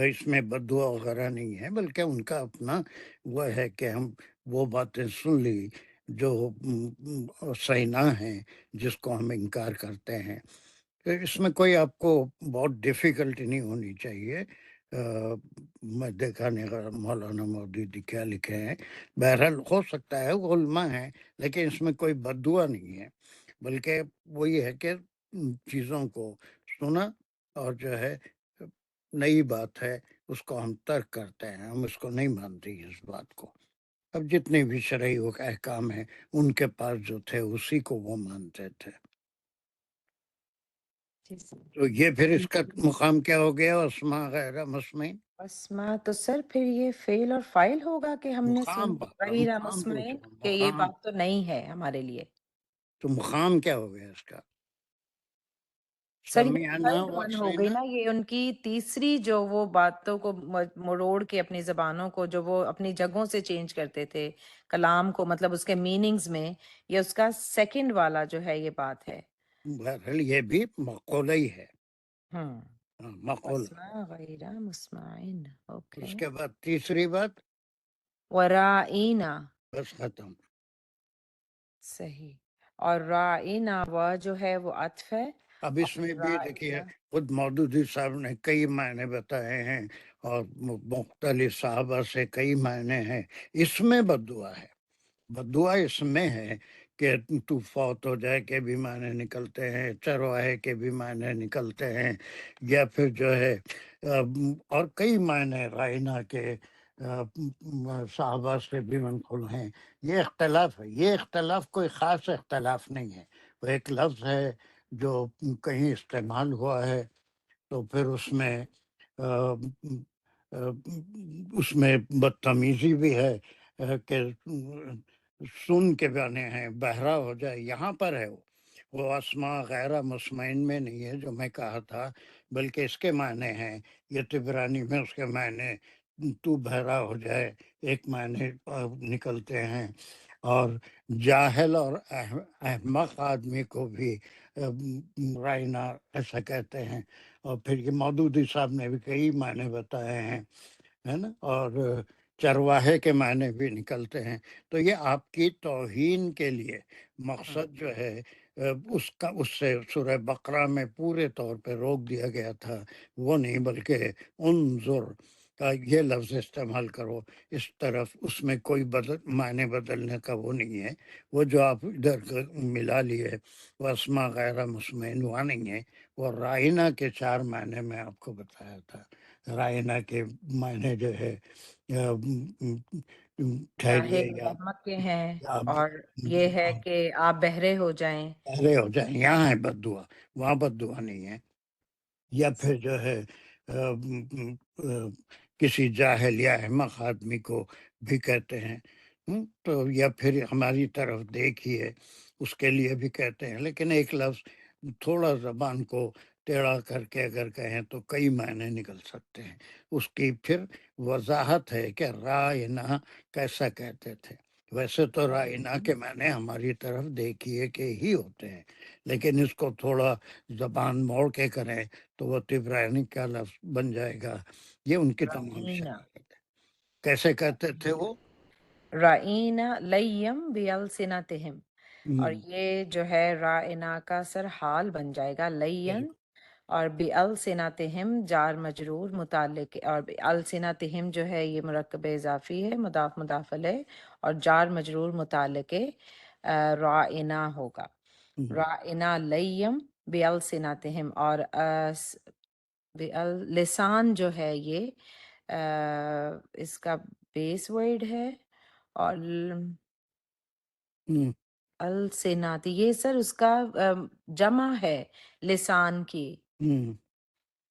اس میں بددعا وغیرہ نہیں ہے، بلکہ ان کا اپنا وہ ہے کہ ہم وہ باتیں سن لی جو صحیح نہ ہیں، جس کو ہم انکار کرتے ہیں۔ اس میں کوئی آپ کو بہت ڈیفیکلٹی نہیں ہونی چاہیے۔ میں دیکھا نہیں مولانا مودودی کیا لکھے ہیں، بہرحال ہو سکتا ہے وہ علماء ہیں، لیکن اس میں کوئی بددعا نہیں ہے، بلکہ وہی ہے کہ چیزوں کو سنا اور جو ہے نئی بات ہے اس کو ہم ترک کرتے ہیں، ہم اس کو نہیں مانتے اس بات کو۔ اب جتنے بھی شرعی احکام ہیں ان کے پاس جو تھے اسی کو وہ مانتے تھے۔ تو یہ پھر اس کا مقام کیا ہو گیا، اسما غیر مسمعین؟ وسمع تو سر پھر یہ فعل اور فاعل ہوگا کہ ہم نے سن غیر مقام مسمعین، پوچھا، کہ یہ مقام، بات تو نہیں ہے ہمارے لیے۔ تو مقام کیا ہو گیا اس کا؟ سر یہ سمعنا تھرڈ ون ہو گئی وعصینا۔ نا، یہ ان کی تیسری جو وہ باتوں کو مروڑ کے اپنی زبانوں کو جو وہ اپنی جگہوں سے چینج کرتے تھے کلام کو، مطلب اس کے میننگز میں، یہ اس کا سیکنڈ والا جو ہے یہ بات ہے۔ بہرحال یہ بھی مقولہ ہی ہے، مقولہ۔ وسمع غیر مسمعین، اوکے۔ اس کے بعد تیسری بات، ورائینا، بس ختم۔ صحیح۔ اور رائینا وہ جو ہے وہ عطف ہے، اب اس اور میں بھی دیکھیے رائینا خود مودودی صاحب نے کئی معنی بتائے ہیں، اور مختلف صحابہ سے کئی معنی ہیں، اس میں بددعا ہے، بددعا اس میں ہے کہ تو فوت ہو جائے کے بھی معنی نکلتے ہیں، چرواہے کے بھی معنی نکلتے ہیں، یا پھر جو ہے اور کئی معنی رائنا کے صحابہ سے بھی منقول ہیں۔ یہ اختلاف ہے، یہ اختلاف کوئی خاص اختلاف نہیں ہے، وہ ایک لفظ ہے جو کہیں استعمال ہوا ہے، تو پھر اس میں بدتمیزی بھی ہے کہ سن کے بنے ہیں، بہرا ہو جائے، یہاں پر ہے وہ اسماء غیر مسمعین میں نہیں ہے جو میں کہا تھا، بلکہ اس کے معنی ہیں، یہ تبرانی میں اس کے معنی تو بہرا ہو جائے ایک معنی نکلتے ہیں، اور جاہل اور احمق آدمی کو بھی رائنا ایسا کہتے ہیں، اور پھر یہ مودودی صاحب نے بھی کئی معنی بتائے ہیں، ہے نا، اور چرواہے کے معنی بھی نکلتے ہیں۔ تو یہ آپ کی توہین کے لیے مقصد جو ہے اس سے سورہ بقرہ میں پورے طور پہ روک دیا گیا تھا، وہ نہیں، بلکہ انظر کا یہ لفظ استعمال کرو اس طرف، اس میں کوئی معنی بدلنے کا وہ نہیں ہے، وہ جو آپ ادھر ملا لیے وہ اسماء غیر مسمعین وہاں نہیں ہے، وہ رائنا کے 4 معنی میں آپ کو بتایا تھا۔ رائنا کے معنی جو ہے ٹھہریے جاہل یا احمق کے ہیں، آپ اور یہ ہے کہ آپ بہرے ہو جائیں۔ بہرے ہو جائیں، یہاں ہے بد دعا، وہاں بد دعا نہیں ہے۔ یا پھر جو ہے کسی جاہل یا احمق آدمی کو بھی کہتے ہیں، تو یا پھر ہماری طرف دیکھیے، اس کے لیے بھی کہتے ہیں، لیکن ایک لفظ تھوڑا زبان کو ٹیڑھا کر کے اگر کہیں تو کئی معنی نکل سکتے ہیں۔ اس کی پھر وضاحت ہے کہ رائنا کیسا کہتے تھے۔ ویسے تو رائنا کے معنی ہماری طرف دیکھیے کے ہی ہوتے ہیں، لیکن اس کو تھوڑا زبان موڑ کے کریں تو وہ تبرانی کا لفظ بن جائے گا۔ یہ ان کی تمام رائنا شرائط ہے۔ کیسے کہتے تھے وہ؟ رائنا لیم بیلسنتہم، اور ہم، یہ جو ہے رائنا کا سر حال بن جائے گا، لین، اور بیلسنتہم جار مجرور متعلق، اور بیلسنتہم جو ہے یہ مرکب اضافی ہے، مضاف مضاف علیہ، اور جار مجرور متعلق رائنا ہوگا، ہم، رائنا لیم بیلسنتہم، اور لسان جو ہے یہ اس کا بیس ورڈ ہے، اور ہم، السنات یہ سر اس کا جمع ہے لسان کی، ہم،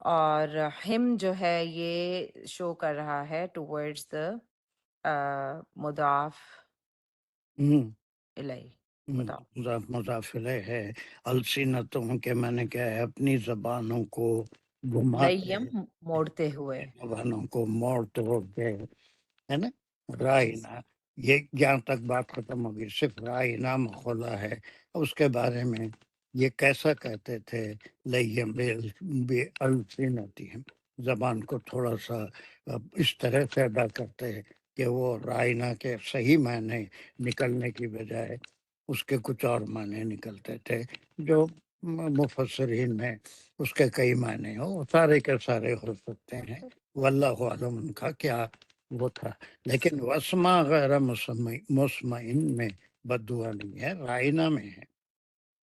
اور ہم جو ہے یہ شو کر رہا ہے ٹورڈز دا مضاف ہم، الیہ، ہم، مضاف مضاف الیہ ہے۔ السنتوں کے معنی کیا ہے؟ اپنی زبانوں کو گھماتے، لیم موڑتے ہوئے، زبانوں کو موڑ توڑ کے، ہے نا۔ جی رائنا، یہ جہاں تک بات ختم ہوگی، صرف رائنا مخولہ ہے، اس کے بارے میں یہ کیسا کہتے تھے؟ لیم بے السنتہم، زبان کو تھوڑا سا اس طرح سے ادا کرتے ہیں کہ وہ رائنا کے صحیح معنی نکلنے کی بجائے اس کے کچھ اور معنی نکلتے تھے، جو مفسرین میں اس کے کئی معنی ہو، سارے کے سارے ہو سکتے ہیں، واللہ عالم ان کا کیا وہ تھا۔ لیکن وسما غیر مسمعین میں بد دعا نہیں ہے، رائنا میں ہے،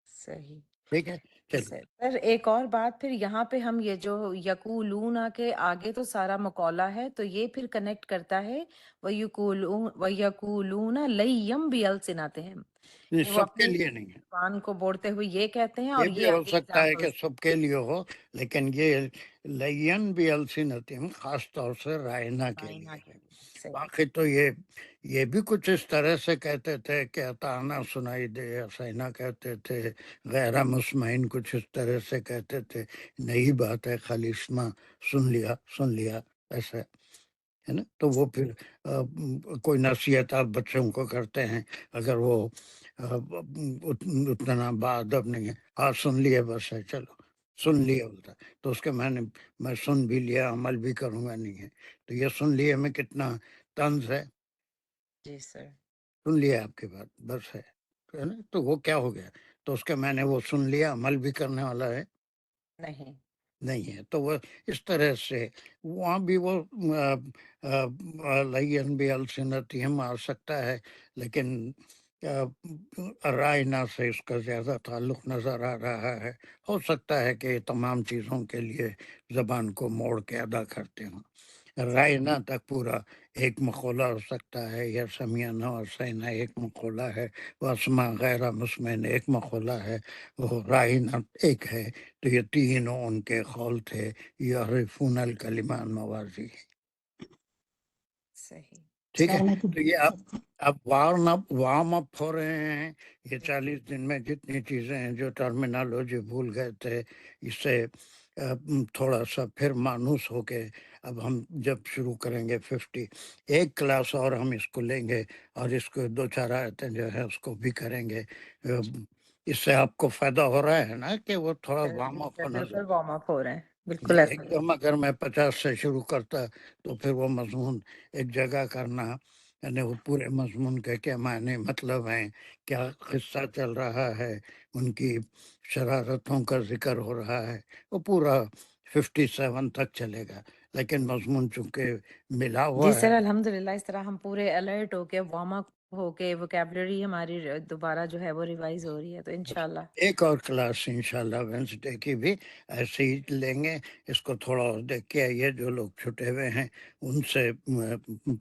صحیح۔ ٹھیک ہے۔ چلو، سر ایک اور بات، پھر یہاں پہ ہم یہ جو یقولون کے آگے تو سارا مقولہ ہے، تو یہ پھر کنیکٹ کرتا ہے وَيَقُولُونَ لَيَّمْ بِأَلْسِنَتِهِمْ، یہ کہ وہ سب کے اپنی لیے نہیں ہے، زبان کو بوڑتے ہوئے یہ کہتے ہیں، یہ اور بھی یہ ہو آگے سکتا ہے کہ ایگزامپلس سب کے لیے ہو، لیکن یہ لین بھی السنتہم خاص طور سے رائنا کے رائنا لیے کے ہے۔ لیے، صحیح، باقی تو یہ بھی کچھ اس طرح سے کہتے تھے کہ اطعنا سنائی دے، اسینا کہتے تھے، غیر مسمعین کچھ اس طرح سے کہتے تھے، نئی بات ہے، خالی اسما سن لیا ایسا ہے نا۔ تو وہ پھر کوئی نصیحت آپ بچوں کو کرتے ہیں، اگر وہ اتنا باادب نہیں ہے، ہاں سن لیا بس ہے، چلو سن لیا ہوتا ہے، تو اس کے میں سن بھی لیا، عمل بھی کروں گا نہیں ہے، تو یہ سن لیے میں کتنا طنز ہے، جی سر، سن لیا آپ کی بات بس ہے نا، تو وہ کیا ہو گیا؟ تو اس کے میں نے وہ سن لیا، عمل بھی کرنے والا ہے نہیں، نہیں ہے، تو وہ اس طرح سے وہاں بھی وہ لین بھی السنتہم آ سکتا ہے، لیکن رائنا سے اس کا زیادہ تعلق نظر آ رہا ہے. ہو سکتا ہے کہ تمام چیزوں کے لیے زبان کو موڑ کے ادا کرتے ہوں. رائنا تک پورا ایک مقولہ ہو سکتا ہے، یا سمیانہ اور سینا ایک مقولہ ہے، وہ اسما غیر مسمن ایک مقولہ ہے، وہ رائنا ایک ہے. تو یہ تینوں ان کے قول تھے. یعرفون الکلمان موازی. صحیح. ٹھیک ہے. السلام علیکم. تو یہ اب وارم اپ ہو رہے ہیں. یہ 40 دن میں جتنی چیزیں ہیں جو ٹرمینالوجی بھول گئے تھے، اس سے تھوڑا سا پھر مانوس ہو کے اب ہم جب شروع کریں گے 50 ایک کلاس اور ہم اس کو لیں گے، اور اس کو 2-4 آیتیں جو ہے اس کو بھی کریں گے. اس سے آپ کو فائدہ ہو رہا ہے نا کہ وہ تھوڑا وارم اپ ہونا. بالکل وارم اپ ہو رہے ہیں، بالکل ایسا ایک دم اگر میں 50 سے شروع کرتا تو پھر وہ مضمون ایک جگہ کرنا، یعنی وہ پورے مضمون کے کیا معنی مطلب ہیں، کیا قصہ چل رہا ہے، ان کی شرارتوں کا ذکر ہو رہا ہے، وہ پورا 57 تک چلے گا. لیکن مضمون چونکہ ملا جی ہوا سر، ہے. الحمدللہ اس طرح ہم پورے الرٹ ہو کے وارم اپ ہو کے ووکیبلری ہماری دوبارہ جو ہے وہ ریوائز ہو رہی ہے، تو انشاءاللہ ایک اور کلاس انشاءاللہ وینسڈے کی بھی ایسے ہی لیں گے. اس کو تھوڑا اور دیکھ کے آئیے، جو لوگ چھٹے ہوئے ہیں ان سے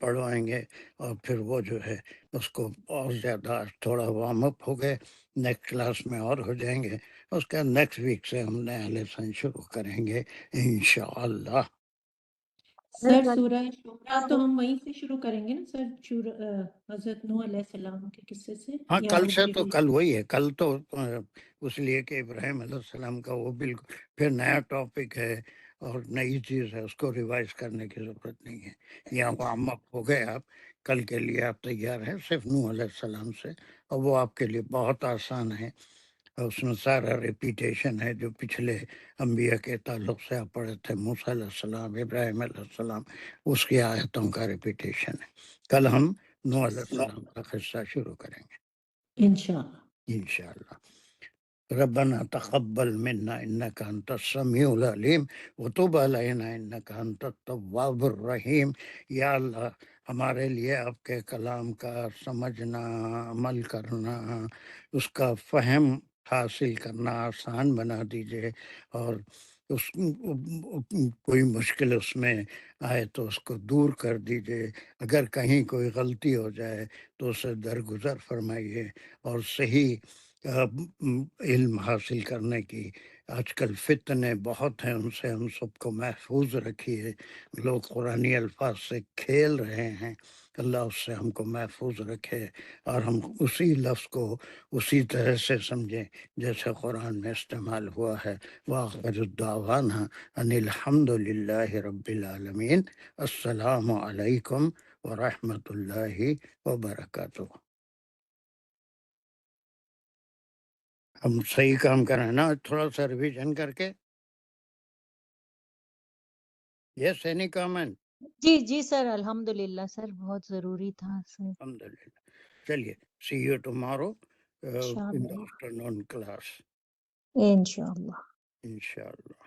پڑھوائیں گے، اور پھر وہ جو ہے اس کو اور زیادہ تھوڑا وارم اپ ہو گئے، نیکسٹ کلاس میں اور ہو جائیں گے. اس کا نیکسٹ ویک سے ہم نیا لیسن شروع کریں گے انشاءاللہ. سر سورہ شورا تو ہم وہیں سے شروع کریں گے نا سر، حضرت نوح علیہ السلام کے قصے سے، ہاں یا کل وہ سے بھی تو کل وہی ہے. کل تو اس لیے کہ ابراہیم علیہ السلام کا وہ بالکل پھر نیا ٹاپک ہے اور نئی چیز ہے، اس کو ریوائز کرنے کی ضرورت نہیں ہے. یہاں وارم اپ ہو گئے. آپ کل کے لیے آپ تیار ہیں صرف نوح علیہ السلام سے، اور وہ آپ کے لیے بہت آسان ہے. اس میں سارا ریپیٹیشن ہے جو پچھلے انبیاء کے تعلق سے آپ پڑھے تھے، موسیٰ علیہ السلام، ابراہیم علیہ السلام، اس کی آیتوں کا ریپیٹیشن ہے. کل ہم نوح علیہ السلام کا قصہ شروع کریں گے انشاءاللہ. انشاءاللہ. ربنا تقبل منا انك انت السميع العليم وتب علينا انك انت التواب الرحیم. یا اللہ ہمارے لیے آپ کے کلام کا سمجھنا، عمل کرنا، اس کا فہم حاصل کرنا آسان بنا دیجئے، اور اس کوئی مشکل اس میں آئے تو اس کو دور کر دیجئے. اگر کہیں کوئی غلطی ہو جائے تو اسے درگزر فرمائیے، اور صحیح علم حاصل کرنے کی آج کل فتنے بہت ہیں، ان سے ہم سب کو محفوظ رکھیے. لوگ قرآنی الفاظ سے کھیل رہے ہیں، اللہ اس سے ہم کو محفوظ رکھے، اور ہم اسی لفظ کو اسی طرح سے سمجھیں جیسے قرآن میں استعمال ہوا ہے. وآخر الدعوانا ان الحمد للہ رب العالمین. السلام علیکم ورحمۃ اللہ وبرکاتہ. ہم صحیح کام کریں نا، تھوڑا سا ریویژن کر کے. یس اینی کامنٹ؟ جی سر، الحمدللہ سر، بہت ضروری تھا سر. الحمدللہ. چلیے، سی یو ٹمارو ان دا انشاءاللہ آفٹرنون کلاس انشاءاللہ. انشاءاللہ.